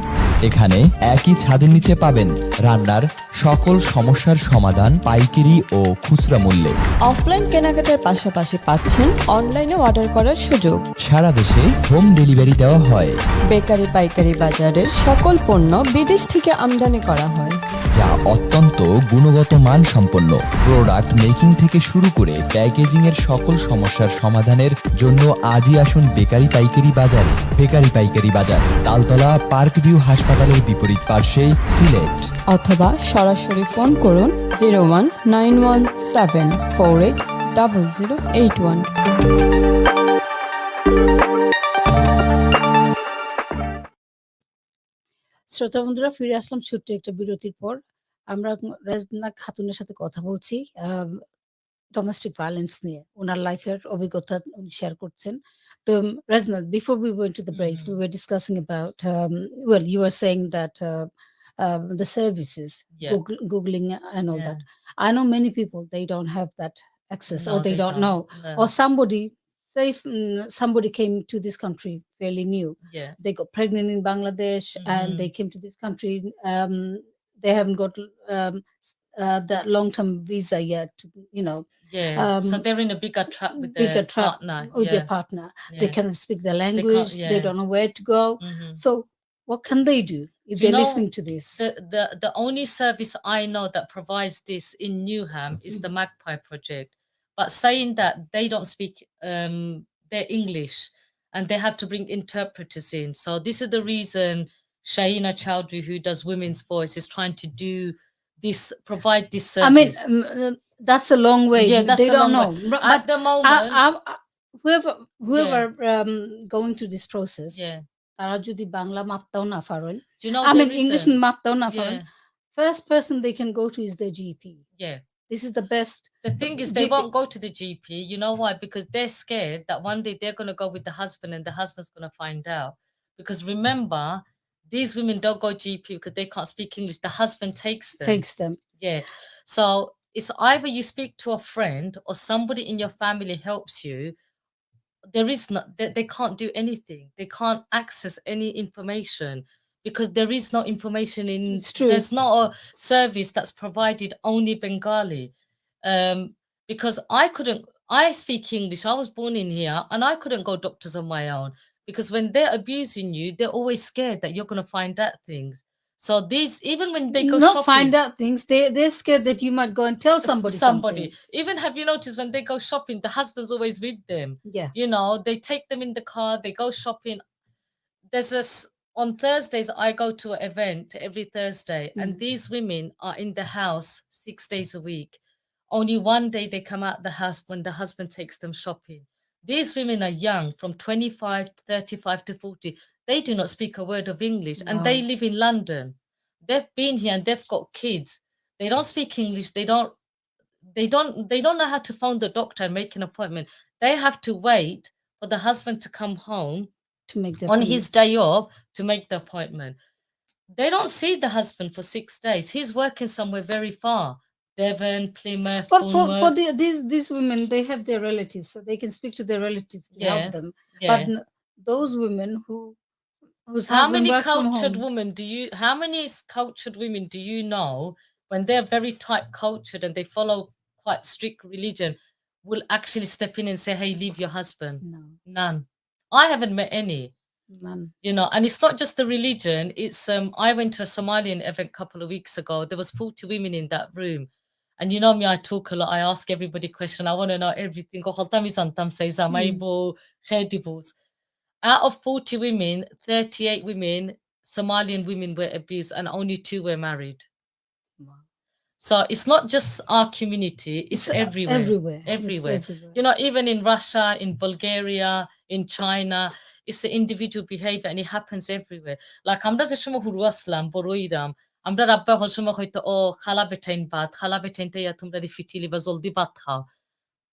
এখানে একই ছাদের নিচে পাবেন রান্নার সকল সমস্যার সমাধান পাইকারি ও খুচরা মূল্যে। অফলাইন কেনাকাটার পাশাপাশি পাচ্ছেন অনলাইনে অর্ডার করার সুযোগ। সারা দেশে হোম ডেলিভারি দেওয়া হয়। বেকারি পাইকারি বাজারের সকল পণ্য বিদেশ থেকে আমদানি করা হয়, যা অত্যন্ত গুণগত মান সম্পন্ন। প্রোডাক্ট মেকিং থেকে শুরু করে প্যাকেজিং এর সকল সমস্যার সমাধানের জন্য আজই আসুন বেকারি পাইকারি বাজারে। বেকারি পাইকারি বাজার, তালতলা পার্ক ভিউ হাসপাতালের বিপরীত পার্শ্বে, সিলেট। অথবা সরাসরি ফোন করুন 01917480081। শ্রোতা বন্ধুরা, ফিরে আসলাম ছোট্ট একটা বিরতির পর। আমরা রেজনা খাতুনের সাথে কথা বলছি ডোমেস্টিক ভায়োলেন্স নিয়ে। ওনার লাইফের অভিজ্ঞতা উনি শেয়ার করছেন। তো Rezna, before we went to the break, we were discussing about, you were saying that the services, Yeah. Googling and all Yeah. that. I know many people, they don't have that access No, or they don't know. No. Or say if somebody came to this country fairly new. Yeah. They got pregnant in Bangladesh and they came to this country. They haven't got that long-term visa yet, Yeah. So they're in a bigger trap with their partner. With their partner. They cannot speak the language. They don't know where to go. So what can they do if they're listening to this? The only service I know that provides this in Newham is the Magpie Project. But saying that they don't speak their English and they have to bring interpreters in. So this is the reason Shaina Chowdhury, who does Women's Voice, is trying to do this, provide this service. I mean, that's a long way. Yeah, that's they a don't long know. way. But At the moment, whoever going through this process, yeah. তারা যদি বাংলা মাপতেও না পারেন, Do you know I the mean reason? English মাপতেও না পারেন, Yeah. first person they can go to is their GP. Yeah. This is the best. The thing is, they GP. won't go to the GP. You know why? Because they're scared that one day they're going to go with the husband and the husband's going to find out. Because remember, These women don't go GP because they can't speak English. The husband takes them. Takes them. Yeah. So it's either you speak to a friend or somebody in your family helps you. There is not, they can't do anything. They can't access any information because there is no information in, It's true. there's not a service that's provided only Bengali. Because I speak English. I was born in here and I couldn't go doctors on my own because when they're abusing you, they're always scared that you're going to find out things. So these, even when they go Not shopping, find out things. They're scared that you might go and tell somebody. Something. Even have you noticed when they go shopping, the husband's always with them. Yeah. You know, they take them in the car, they go shopping. There's this on Thursdays, I go to an event every Thursday, and these women are in the house 6 days a week. Only one day they come out the house when the husband takes them shopping. These women are young, from 25 to 35 to 40. They do not speak a word of English, and they live in London. They've been here and they've got kids. They don't speak English. They don't know how to phone the doctor and make an appointment. They have to wait for the husband to come home to make the on his day off to make the appointment. They don't see the husband for 6 days. He's working somewhere very far. Devon, Plymouth, But Bournemouth. for these women, they have their relatives, so they can speak to their relatives to help them. Yeah. But those women whose How husband many works from cultured home, women how many cultured women do you know when they're very type cultured and they follow quite strict religion will actually step in and say, hey, leave your husband? No. None. I haven't met any. None. You know, and it's not just the religion. It's I went to a Somalian event a couple of weeks ago. There was 40 women in that room. And you know me, I talk a lot. I ask everybody questions. I want to know everything. Out of 40 women, 38 women, Somalian women, were abused and only 2 were married. Wow. So it's not just our community, it's everywhere. Everywhere. Everywhere. It's everywhere. You know, even in Russia, in Bulgaria, in China, it's the individual behavior and it happens everywhere. Like আমরা যে সময় হুরু আসলাম বড়ইরাম আমরা রাব্বা হল সময় হয়তো ও খালা বেটাইন ভাত খালা বেটাইনটা ইয়া তোমরা ফিটিলি বা জলদি ভাত খাও.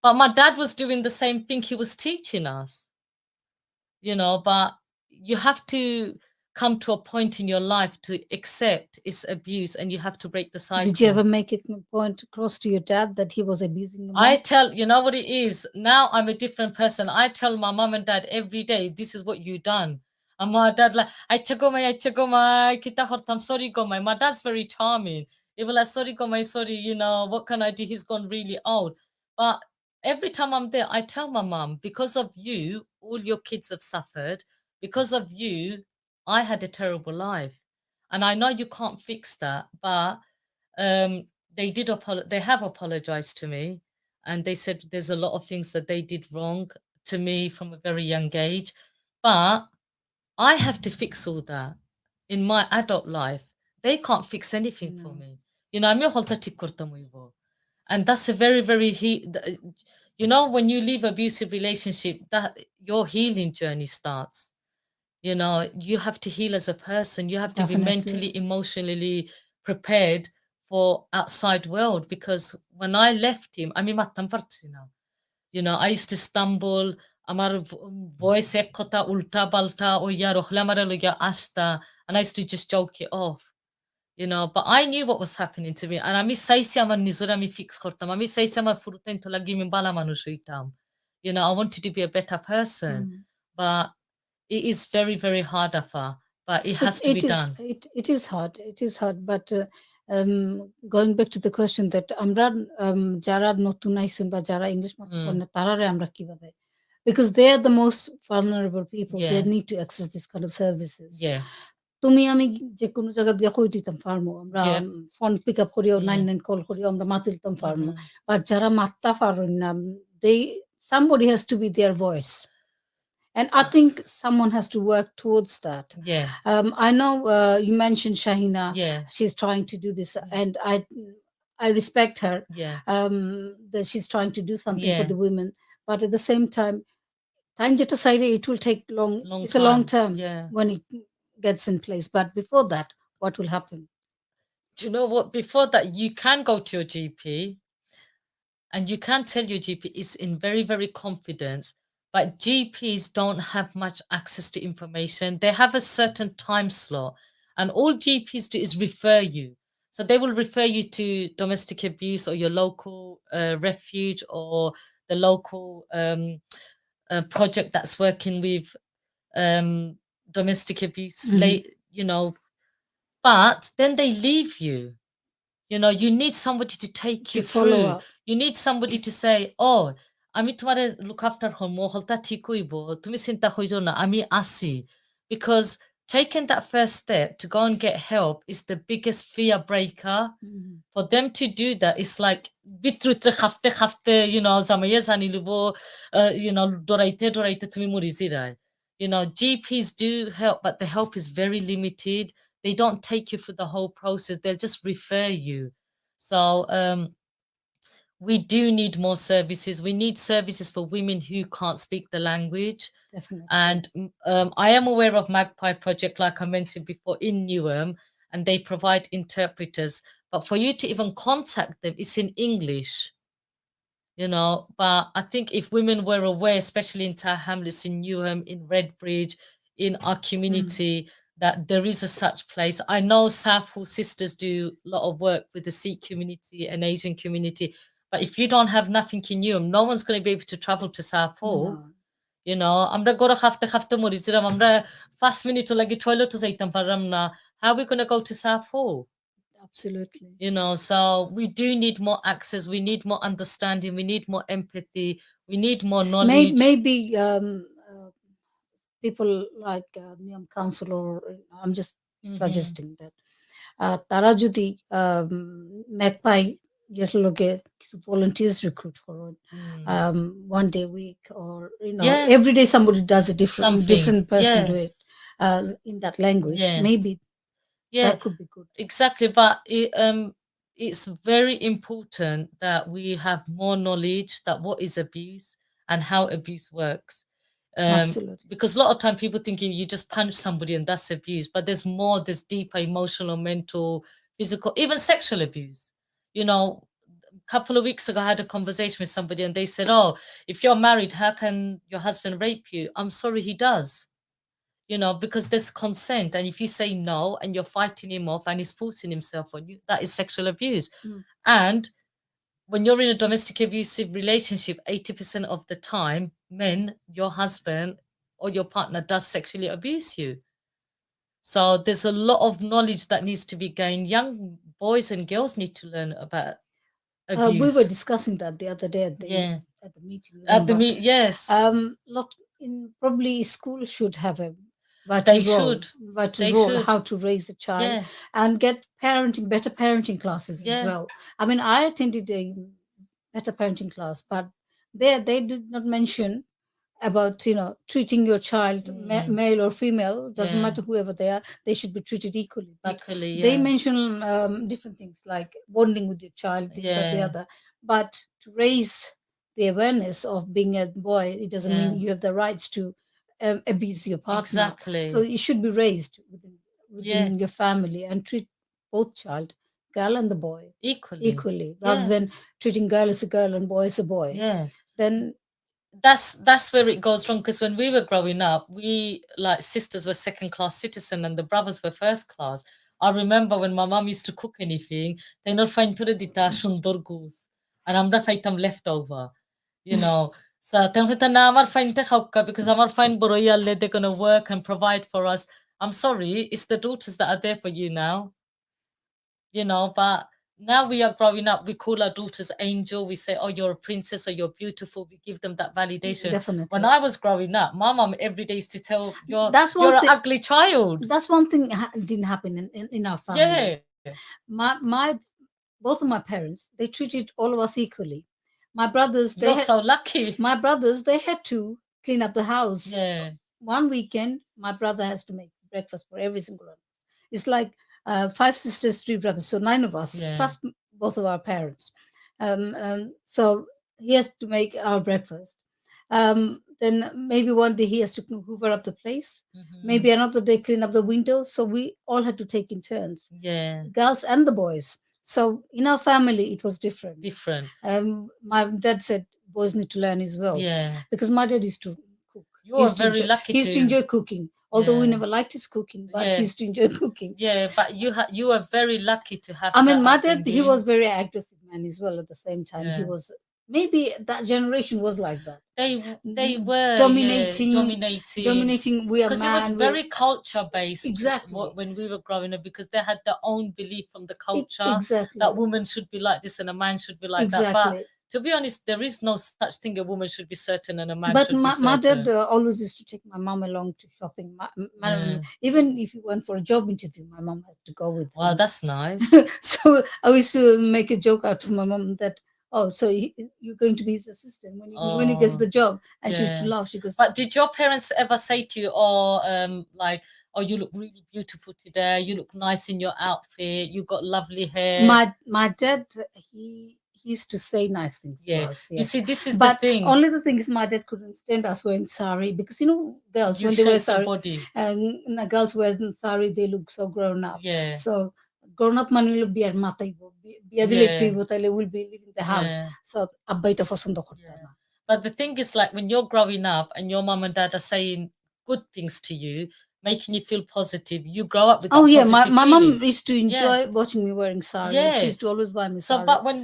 But my dad was doing the same thing. He was teaching us. You know, but you have to come to a point in your life to accept its abuse and you have to break the cycle. Did you ever make it point across to your dad that he was abusing you? You know what it is? Now I'm a different person. I tell my mom and dad every day, this is what you done. And my dad like, kita hortam, sorry gomai. My dad's very charming. He will like, sorry gomai, sorry, you know, what can I do? He's gone really old. But every time I'm there, I tell my mom, because of you, all your kids have suffered. Because of you, I had a terrible life. And I know you can't fix that, but they have apologized to me. And they said there's a lot of things that they did wrong to me from a very young age. But I have to fix all that in my adult life. They can't fix anything for me. You know, আমি হলতা ঠিক করতাম হইব. And that's a very, very you know, when you leave abusive relationship, that your healing journey starts. You know, you have to heal as a person. You have to be mentally, emotionally prepared for outside world. Because when I left him, I mean, you know, I used to stumble. Amar voice ek kota ulta balta o ya rohlamara loya ashta, and I used to just joke it off. You know, but I knew what was happening to me. And আমি চাইছি আমার নিজরে আমি fix করতাম. আমি চাইছি আমার ফুরুতেন তো লাগি আমি বালা মানুষ হইতাম. You know, I wanted to be a better person. But it is very, very hard, Afa. But it has to be done. It is hard. It is hard. But going back to the question that আমরা যারা নতুন আইছেন বা যারা English মাত্র পড়েন তারারে আমরা কিভাবে, because they are the most vulnerable people. They need to access this kind of services. Yeah. তুমি আমি যে কোনো জায়গা দিয়ে কই দিতাম ফার্মো, আমরা ফোন পিক আপ করিও 99 কল করিও আমরা মাতিলতাম ফার্মো, বাট যারা মাত্তা পারেন না, somebody has to be their voice. And I think someone has to work towards that. Yeah. I know you mentioned Shahina. Yeah. She's trying to do this, and I respect her. Yeah. That she's trying to do something for the women, but at the same time, it will take long. It's a long term when it gets in place. But before that, what will happen? Do you know what? Before that, you can go to your GP and you can tell your GP it's in very, very confidence. But GPs don't have much access to information. They have a certain time slot, and all GPs do is refer you. So they will refer you to domestic abuse or your local refuge or the local project that's working with domestic abuse, you know, but then they leave you. You know, you need somebody to take To you follow through. up. You need somebody to say, oh, আমি তোমারে look after হমো, হলতা ঠিক হইব, তুমি চিন্তা কইরো না, আমি আছি. Because taking that first step to go and get help is the biggest fear breaker. For them to do that, it's like, বিদ্রুতে খাফতে খাফতে, you know, জামাইয়া জানি লিবো, you know, ডরাইতে ডরাইতে তুমি মরি জিরায়. You know, GPs do help, but the help is very limited. They don't take you through the whole process. They'll just refer you. So we do need more services. We need services for women who can't speak the language. Definitely. And I am aware of Magpie Project, like I mentioned before, in Newham, and they provide interpreters. But for you to even contact them, it's in English. You know, but I think if women were aware, especially in Tower Hamlets, in Newham, in Redbridge, in our community, that there is a such place. I know Southall Sisters do a lot of work with the Sikh community and Asian community, but if you don't have nothing in Newham, no one's going to be able to travel to Southall. No. You know, আমরা গোরা খাফতে খাফতে মরিছিলাম, আমরা 5 minute লাগি টয়লেটে যাইতাম পারলাম না. How are we going to go to Southall? Absolutely. You know, so we do need more access. We need more understanding. We need more empathy. We need more knowledge. Maybe people like Niyam Council, or I'm just suggesting that তারা যদি magpie যেটা লোকে কিছু volunteers recruit করুন, one day a week, or you know, Yeah. every day somebody does a Something. different person Yeah. do it in that language. Yeah. Maybe Yeah, that could be good. exactly. But it's very important that we have more knowledge that what is abuse and how abuse works. Absolutely. Because a lot of time people think you just punch somebody and that's abuse, but there's more. There's deeper emotional, mental, physical, even sexual abuse. You know, a couple of weeks ago I had a conversation with somebody and they said, oh, if you're married, how can your husband rape you? I'm sorry, he does. You know, because there's consent, and if you say no and you're fighting him off and he's forcing himself on you, that is sexual abuse. And when you're in a domestic abusive relationship, 80% of the time, men, your husband or your partner does sexually abuse you. So there's a lot of knowledge that needs to be gained. Young boys and girls need to learn about abuse. We were discussing that the other day at the meeting. At the remember? yes. Probably school should have a They role, should. They role should. how to raise a child, Yeah. and get better parenting classes as Yeah. well. I mean, I attended a better parenting class, but they did not mention about, you know, treating your child, male or female, doesn't Yeah. matter whoever they are, they should be treated equally. But Equally, they yeah. mention different things like bonding with your child, this, that, the Yeah. other. But to raise the awareness of being a boy, it doesn't mean Yeah. you have the rights to abuse your partner. Exactly. So it should be raised within your family and treat both child, girl and the boy, Equally. rather Yeah. than treating girl as a girl and boy as a boy. Yeah. Then That's where it goes wrong, because when we were growing up, we, like, sisters were second class citizen and the brothers were first class. I remember when my mom used to cook anything, they not find to dita sundor goose and আমরা ফাইতাম leftover, you know. So তেন হইতা না আমার ফাইনতে খাওকা, because আমার fine বড় ইয়ালে, they're going to work and provide for us. I'm sorry, it's the daughters that are there for you now, you know. But now we are growing up, we call our daughters angel. We say, oh, you're a princess, or you're beautiful. We give them that validation. Definitely. When I was growing up, my mom every day used to tell, you're an ugly child. That's one thing didn't happen in our family. Yeah. My both of my parents, they treated all of us equally. My brothers, You're so lucky. My brothers, they had to clean up the house. Yeah. One weekend, my brother has to make breakfast for every single one. It's like 5 sisters, 3 brothers, so 9 of us, plus both of our parents. So he has to make our breakfast. Then maybe one day he has to hoover up the place. Maybe another day clean up the windows. So we all had to take in turns. Yeah. Girls and the boys. So in our family, it was different. Different. My dad said boys need to learn as well. Yeah. Because my dad used to cook. You He are used to very enjoy, lucky he used to to. enjoy cooking. Although we Yeah. never liked his cooking, but Yeah. he used to enjoy cooking. Yeah, but you are very lucky to have I mean, that my dad, he upbringing. was very aggressive man as well at the same time. He Yeah. was, maybe that generation was like that. They were Dominating, dominating. we are Because it was man. very culture based. Exactly. When we were growing up, because they had their own belief from the culture Exactly. that women should be like this and a man should be like that. But Exactly. to be honest, there is no such thing. A woman should be certain and a man But should be certain. my dad always used to take my mom along to shopping. Even if he went for a job interview, my mom had to go with him. Wow, that's nice. So I used to make a joke out of my mom that, oh, so you're going to be his assistant when he gets Oh, the job. And she used to yeah. laugh. She goes, But did your parents ever say to you, like, oh, you look really beautiful today. You look nice in your outfit. You got lovely hair. my dad, he used to say nice things to Yeah. us. You Yes. see, this is But the thing. only the thing is, my dad couldn't stand us wearing sari because, you know, girls, You when they wear shape their sari, body. and the girls wearing sari, they look so grown up. Yeah. So grown up মানে হলো বিয়ার মাথায় বিয়া দিলে Yeah. একটু তাহলে will be leaving the house. Yeah. So আব্বা এটা পছন্দ করতে Yeah. না। But the thing is, like, when you're growing up and your mom and dad are saying good things to you, making you feel positive, you grow up with that Oh yeah, positive my mom feeling. used to enjoy watching me wearing sari. Yeah. She used to always buy me So, sari. but when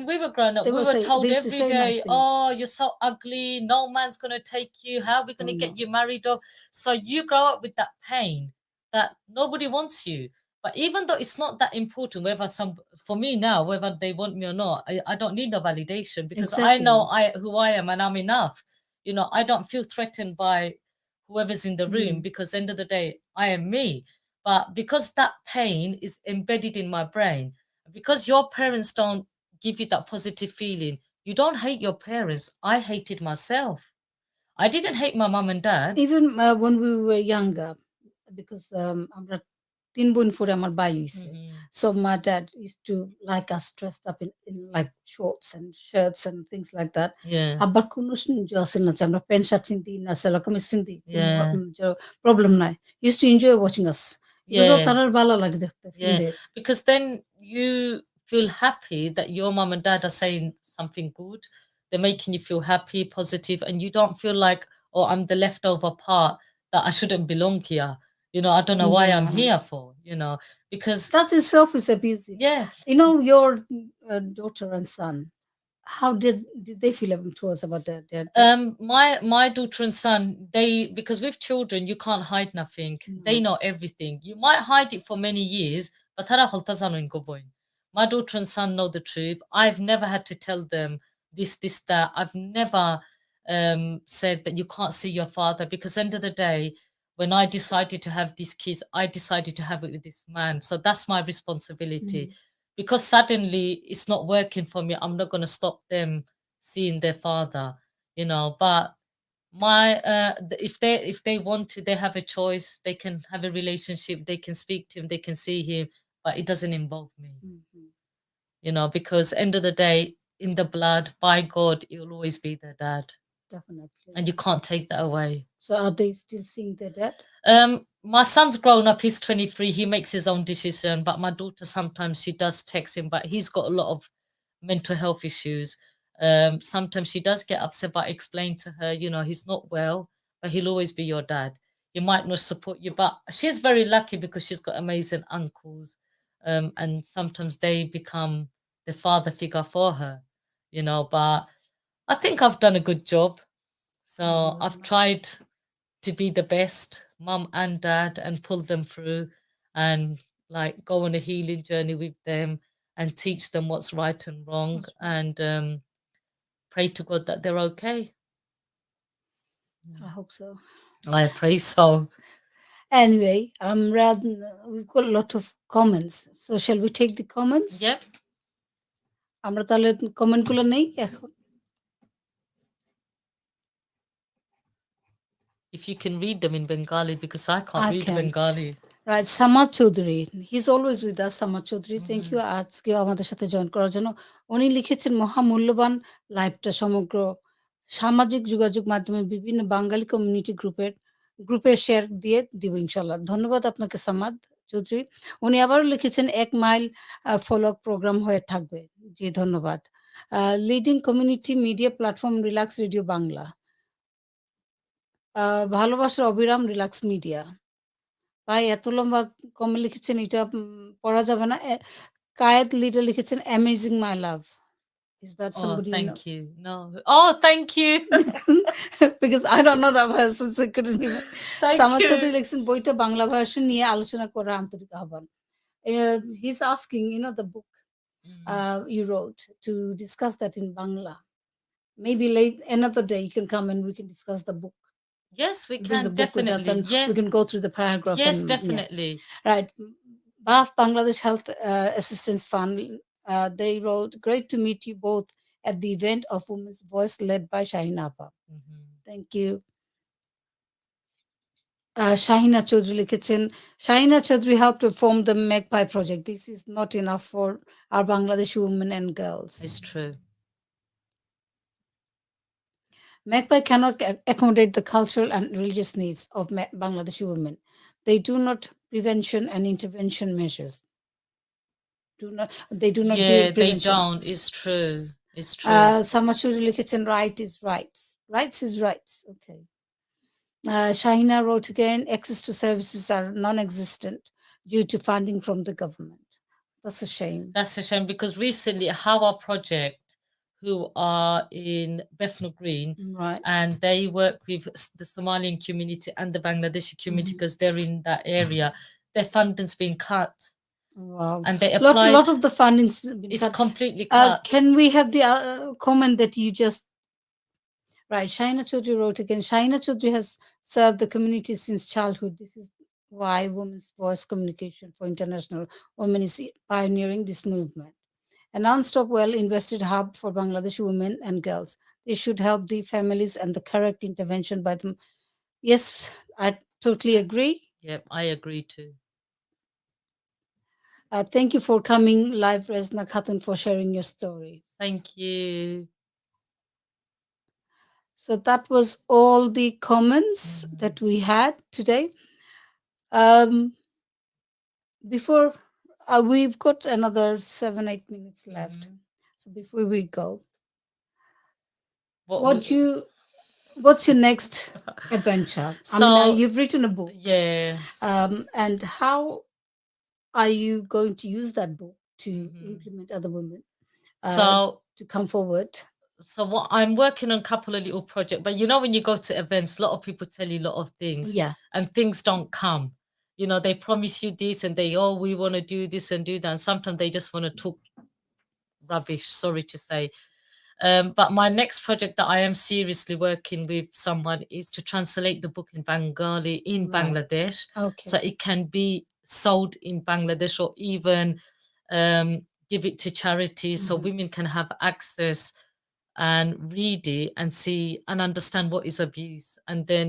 we were growing up, They we were were say- told they used to every say day, nice things. "Oh, you're so ugly. No man's gonna take you. How are we gonna Oh, get no. you married?" Or so you grow up with that pain that nobody wants you. But even though it's not that important, for me now, whether they want me or not, I don't need no validation because I know who I am and I'm enough. You know, I don't feel threatened by whoever's in the room because end of the day, I am me. But because that pain is embedded in my brain, because your parents don't give you that positive feeling, you don't hate your parents. I hated myself. I didn't hate my mom and dad. Even when we were younger, because আমরা 3 বোন পরে আমার ভাই হইছে। So my dad used to like us dressed up in like shorts and shirts and things like that. Yeah. আব্বার কোনো ছিল না যে আমরা প্যান্ট শার্ট পিন্দি না সালোয়ার কামিজ পিন্দি, Yeah. প্রবলেম নাই। He used to enjoy watching us. Yeah. তার আর ভালো লাগে দেখতে। Yeah, because then you feel happy that your mom and dad are saying something good. They're making you feel happy, positive, and you don't feel like, oh, I'm the leftover part that I shouldn't belong here. You know, I don't know why I'm Yeah. here for, you know, because That itself is abusive. yeah, You know, your daughter and son, how did they feel towards about that? my daughter and son, because with children you can't hide nothing. They know everything. You might hide it for many years, but my daughter and son know the truth. I've never had to tell them this that. I've never said that you can't see your father, because end of the day, when I decided to have these kids, I decided to have it with this man. So that's my responsibility. Because suddenly it's not working for me, I'm not going to stop them seeing their father, you know. But if they want to, they have a choice. They can have a relationship, they can speak to him, they can see him, but it doesn't involve me. You know, because end of the day, in the blood, by God, you'll always be their dad. Definitely. And you can't take that away. So are they still seeing their dad? My son's grown up, he's 23, he makes his own decision, but my daughter, sometimes she does text him, but he's got a lot of mental health issues. Sometimes she does get upset, but I explain to her, you know, he's not well, but he'll always be your dad. He might not support you, but she's very lucky because she's got amazing uncles, and sometimes they become the father figure for her, you know. But I think I've done a good job. So I've tried to be the best mom and dad and pull them through and like go on a healing journey with them and teach them what's right and wrong, and pray to God that they're okay. I hope so. I pray so. Anyway, we've got a lot of comments. So shall we take the comments? Yep. আমরা তাহলে কমেন্টগুলো নেই এখন। If you can read them in Bengali, because I can't I read can. Bengali. Right, Samad Chaudhary. He's always with us, Samad Chaudhary. Thank you আজকে আমাদের সাথে join করার জন্য। উনি লিখেছেন মহামূল্যবান লাইভটা সমগ্র সামাজিক যোগাযোগ মাধ্যমে বিভিন্ন বাঙালি কমিউনিটি গ্রুপে শেয়ার দিয়ে দিব ইনশাল্লাহ। ধন্যবাদ আপনাকে সামাদ চৌধুরী। উনি আবারও লিখেছেন 1 মাইল ফলো প্রোগ্রাম হয়ে থাকবে। জি ধন্যবাদ। Leading community media platform Relax Radio Bangla. ভালোবাসার অবিরাম রিল্যাক্স মিডিয়া। ভাই এত লম্বা কমে লিখেছেন এটা পড়া যাবে না। কায়েত লিডার লিখেছেন amazing my love. Is that Oh, somebody you know? thank you. No. Oh, thank you. Because I don't know that person, so I couldn't even. Thank সামা you. চৌধুরী লিখছেন বইটা বাংলা ভার্সন নিয়ে আলোচনা করার আন্তরিক আহ্বান। He's asking, the book you wrote to discuss that in Bangla. Maybe late another day you can come and we can discuss the book. Yes, we Bring can the book with us definitely. and Yeah. we can go through the paragraph. Yes, and, definitely. Yeah. Right. BAF Bangladesh Health Assistance Fund. They wrote, "Great to meet you both at the event of Women's Voice led by Shahina Appa." Thank you. Shahina Chaudhry লিখেছেন, Shahina Chaudhry helped to form the Magpie project. This is not enough for our Bangladeshi women and girls. It's true. Magpie cannot accommodate the cultural and religious needs of Bangladeshi women. They do not prevention and intervention measures. They do not do Yeah, they prevention. don't. It's true. It's true. Samachuri লিখেছেন, right is rights. Rights is rights. Okay. Shahina wrote again, access to services are non-existent due to funding from the government. That's a shame. That's a shame because recently our project, who are in Bethnal Green, Right. and they work with the Somalian community and the Bangladeshi community because they're in that area, their funding's been cut. Wow. And they applied. Lot of the funding's been It's cut. completely cut. Can we have the comment that you just... Right. Shaina Chaudhry wrote again. Shaina Chaudhry has served the community since childhood. This is why Women's Voice Communication for International Women is pioneering this movement. A non-stop, well-invested hub for Bangladeshi women and girls. This should help the families and the correct intervention by them. Yes, I totally agree. Yep, I agree too. Thank you for coming live, Rezna Khatun, for sharing your story. Thank you. So that was all the comments that we had today. Before we've got another 7-8 minutes left. So before we go, what's your next adventure? So, you've written a book. Yeah. And how are you going to use that book to implement other women to come forward? So what I'm working on a couple of little projects, but when you go to events, a lot of people tell you a lot of things, and things don't come. They promise you this and we want to do this and do that, and sometimes they just want to talk rubbish, sorry to say. But my next project that I am seriously working with someone is to translate the book in Bengali in Bangladesh, so it can be sold in Bangladesh or even give it to charities so women can have access and read it and see and understand what is abuse. And then,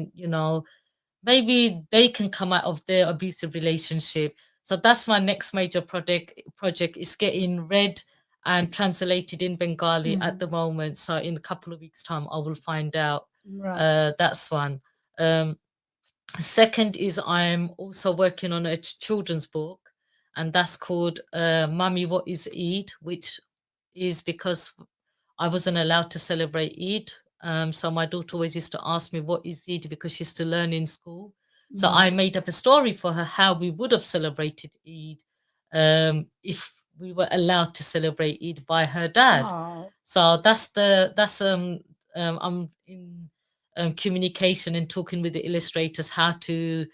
maybe they can come out of their abusive relationship. So that's my next major project is getting read and translated in Bengali at the moment. So in a couple of weeks' time, I will find out. That's one. Second is I'm also working on a children's book, and that's called Mummy, What is Eid? Which is because I wasn't allowed to celebrate Eid. So my daughter always used to ask me, what is Eid? Because she's still learning in school. So I made up a story for her how we would have celebrated Eid if we were allowed to celebrate Eid by her dad. So I'm in communication and talking with the illustrators how to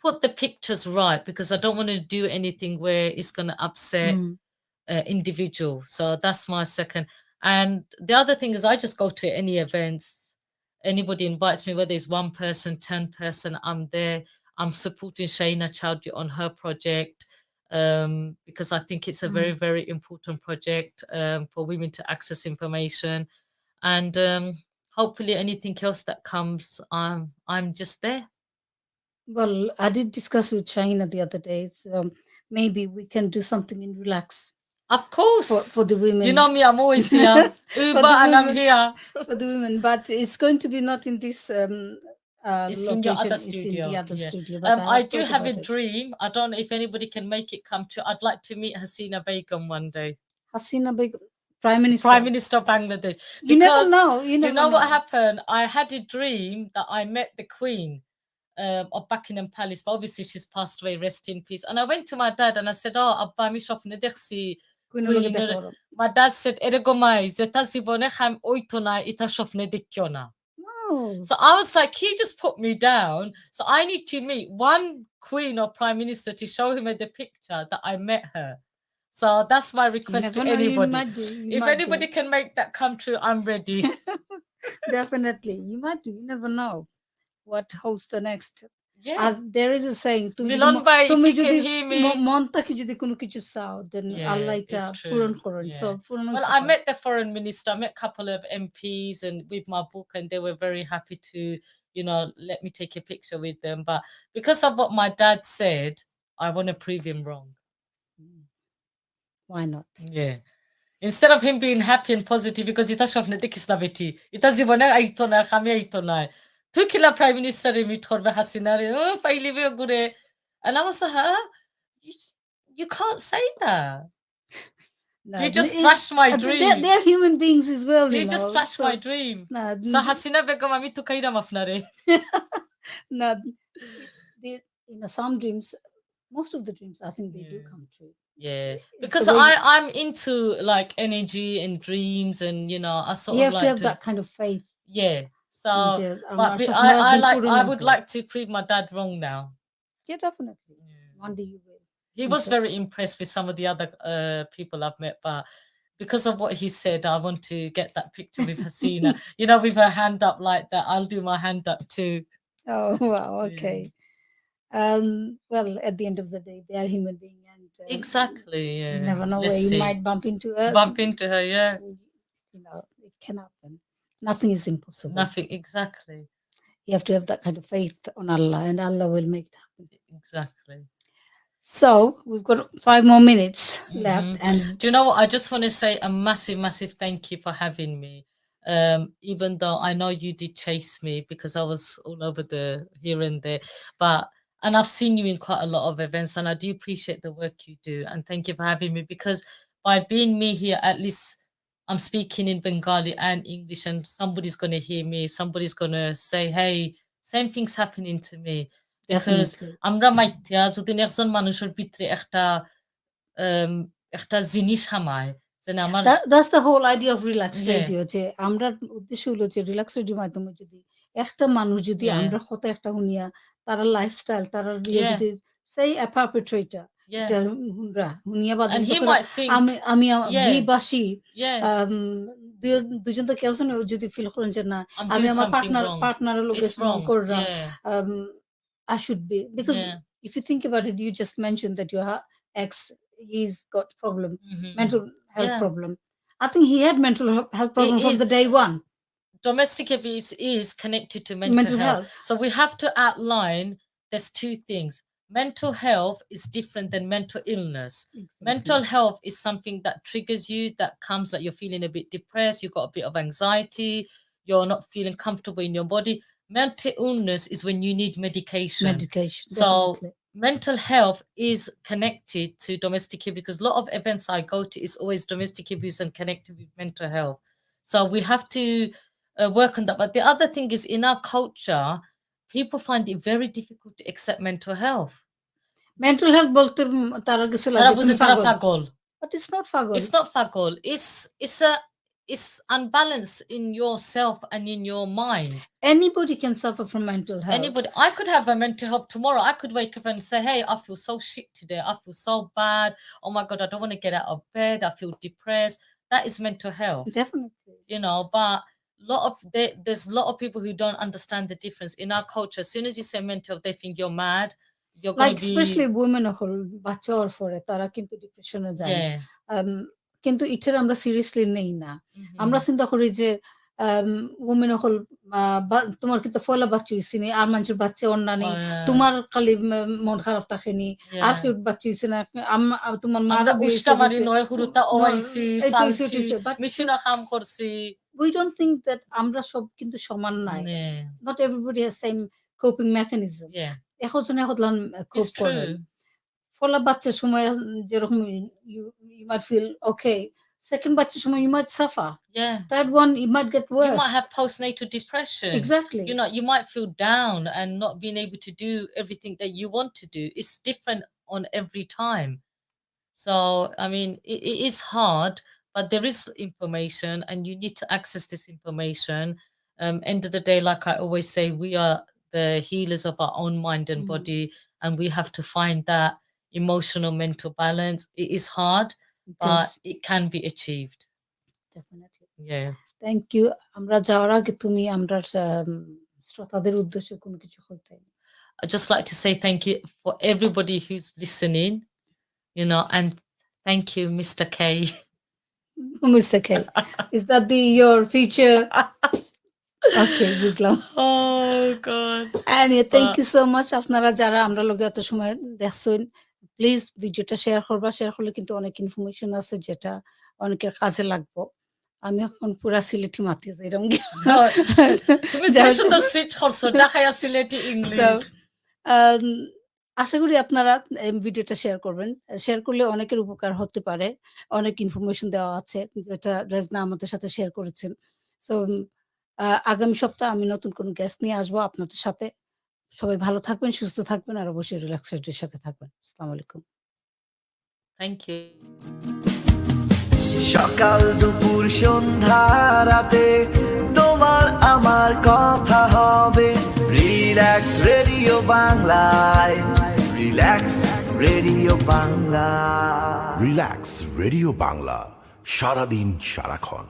put the pictures right, because I don't want to do anything where it's going to upset individual. So that's my second. And the other thing is I just go to any events. Anybody invites me, whether it's 1 person, 10 person, I'm there. I'm supporting Shahina Chaudhry on her project because I think it's a very, very important project for women to access information. And hopefully anything else that comes, I'm just there. Well, I did discuss with Shahina the other day. So maybe we can do something in Relax. Of course. For the women. You know me, I'm always here. Uber and I'm here. For the women. But it's going to be not in this it's location. In your other it's studio. in the other studio. But I do have a dream. I don't know if anybody can make it come true. I'd like to meet Hasina Begum one day. Hasina Begum. Prime Minister. Prime Minister of Bangladesh. You never Because know. do you know what happened? I had a dream that I met the Queen of Buckingham Palace, but obviously she's passed away, rest in peace. And I went to my dad and I said, "Oh, Abba, আমি স্বপ্নে দেখছি Queen Queen." My dad said, "এরকমই যেটা জীবনে খাম ওইতো না, এটা স্বপ্নে দেখিও না." Oh, So I was like, he just put me down. So I need to meet one queen or prime minister to show him in the picture that I met her. So that's my request to never know, you anybody. might do, you If might anybody do. can make that come true, I'm ready. Definitely. You might do. You never know what holds the next. Yeah. R there is a saying, Milan bhai, if তুমি you যদি can hear me. মন থেকে যদি কোনো কিছু চাও, then আল্লাহ Yeah, এটা it's true. পূরণ করেন। Yeah. So পূরণ Well, হইতে I পারে। met the foreign minister. I met a couple of MPs and with my book, and they were very happy to, you know, let me take a picture with them. But because of what my dad said, I want to prove him wrong. Why not? Yeah. Instead of him being happy and positive, because ita স্বপ্নে দেখিস না বেটি, ita জীবনে আইতো না, আমি আইতো না। তুই কিলা প্রাইম মিনিস্টারে মিট করবে হাসিনারে, ও পাইলিবে ঘুরে। And I was like, huh? You can't say that. No, You just trashed my dream. They're human beings as well, You just know. trashed my dream. No, So Hasina Begum, আমি তো কাইরাম আপনারে। no, some dreams, most of the dreams, I think they do come true. Yeah, It's because the way I'm into like energy and dreams, and you know, I sort you of have like to have that kind of faith. Yeah. So, যে but আমার be- স্বপ্ন একদিন I পূরণ would হবে। like to prove my dad wrong now. Yeah, definitely. One day you will. He was very impressed with some of the other people I've met, but because of what he said, I want to get that picture with Hasina, you know, with her hand up like that. I'll do my hand up too. Oh, wow. Okay. Well, at the end of the day, they are human beings, and Exactly. Yeah. you never know Let's where you see. might bump into her. Bump into her, yeah. You know, it can happen. Nothing is impossible. Nothing, exactly. You have to have that kind of faith on Allah, and Allah will make it happen. Exactly. So we've got 5 more minutes left, and Do you know what? I just want to say a massive, massive thank you for having me. Even though I know you did chase me because I was all over the here and there, and I've seen you in quite a lot of events, and I do appreciate the work you do. And thank you for having me, because by being me here, at least I'm speaking in Bengali and English, and somebody's going to hear me. Somebody's going to say, "Hey, same thing's happening to me." Because definitely. আমরা মাইত্যা যদি একজন মানুষের ভিতরে একটা জিনিস হামায় যে না আমার That's the whole idea of Relax Yeah. Radio. যে আমরা উদ্দেশ্য হলো যে Relax Radio মাধ্যমে যদি একটা মানুষ যদি Yeah. আমরা কথা একটা শুনিয়া তারা লাইফস্টাইল তারা Yeah. যদি say a perpetrator Yeah. এটা শুনিয়া বা And he might think, আমি Yeah. বিবাসী yeah, দুজন তো কেউ যদি ফিল করেন যে না I'm আমি doing আমার something wrong. পার্টনারের লোকের It's wrong. করলাম Yeah. I should be, because Yeah. if you think about it, you just mentioned that your ex, he's got problem, Mhm. mental health Yeah. problem. I think he had mental health problem from is. the day one. Domestic abuse is connected to mental health. So we have to outline there's 2 things. Mental health is different than mental illness. Mental health is something that triggers you, that comes like you're feeling a bit depressed, you've got a bit of anxiety, you're not feeling comfortable in your body. Mental illness is when you need medication. So Definitely. mental health is connected to domestic abuse, because a lot of events I go to is always domestic abuse and connected with mental health. So we have to work on that. But the other thing is, in our culture, people find it very difficult to accept mental health. Mental health বলতে তারা গেছে তারা লাগে বুঝে তুমি তারা পাগল। পাগল। But it's not পাগল. It's not fagol. It's unbalance in yourself and in your mind. Anybody can suffer from mental health. Anybody, I could have a mental health tomorrow. I could wake up and say, "Hey, I feel so shit today. I feel so bad. Oh my God, I don't want to get out of bed. I feel depressed." That is mental health, Definitely. you know. But there's a lot of people who don't understand the difference in our culture. As soon as you say mental health, they think you're mad. You're going Like to be especially women হল বাচ্চা হওয়ার পরে তারা কিন্তু ডিপ্রেশনে যায়। yeah. কিন্তু এটার আমরা সিরিয়াসলি নেই না। Mhm. আমরা চিন্তা করি যে women হল তোমার কিন্তু ফলা বাচ্চা হইছে নি, আর মানুষের বাচ্চা অন্য নেই, Oh, yeah. তোমার খালি মন খারাপ থাকেনি, আর Yeah. কেউ বাচ্চা হইছে না, তোমার মার আমরা উষ্টা মারি নয় হুরুতা ওয়াইছি ফালছি but মেশিনা কাম করছি we don't think that আমরা সব কিন্তু সমান নাই। Yeah. Not everybody has same coping mechanism. Yeah. একজনে একজন It's cope করে। true. ফলা বাচ্চার সময় যেরকম you might feel okay, Second বাচ্চার সময় you might suffer. Yeah. Third one, you might get worse. You might have postnatal depression. Exactly. You might feel down and not being able to do everything that you want to do. It's different on every time. So, I mean, it is hard, but there is information and you need to access this information. End of the day, like I always say, we are the healers of our own mind and body, and we have to find that emotional, mental balance. It is hard, but it can be achieved. Definitely. Yeah. Thank you. আমরা যাওয়ার আগে তুমি আমরা শ্রোতাদের উদ্দেশ্যে কোনো কিছু হইতে I'd just like to say thank you for everybody who's listening, and thank you, Mr. K. Mr. K. Is that your future? Okay, বুঝলাম। Oh God. Anyway, thank you so much. আপনারা যারা আমরা লগে এত সময় দেখছেন, প্লিজ ভিডিওটা share করবা। শেয়ার করলে কিন্তু অনেক ইনফরমেশন আছে যেটা অনেকের কাজে লাগবো। আমি এখন পুরা সিলেটি মাতিয়ে যাই এরকম তুমি যে সুন্দর সুইচ করছো দেখায়া সিলেটি ইংলিশ। আশা করি আপনারা ভিডিওটা শেয়ার করবেন। শেয়ার করলে অনেকের উপকার হতে পারে। অনেক ইনফরমেশন দেওয়া আছে যেটা রেজনা আমাদের সাথে শেয়ার করেছেন। সো আগামী সপ্তাহে আমি নতুন কোন গেস্ট নিয়ে আসবো আপনাদের সাথে। সবাই ভালো থাকবেন, সুস্থ থাকবেন আর অবশ্যই রিল্যাক্স রেডিওর সাথে থাকবেন। আসসালামু আলাইকুম। Thank you. সকাল দুপুর সন্ধ্যা রাতে তোমার আমার কথা হবে রিল্যাক্স রেডিও বাংলায়। Relax radio Bangla. Relax radio Bangla, সারাদিন সারাক্ষণ।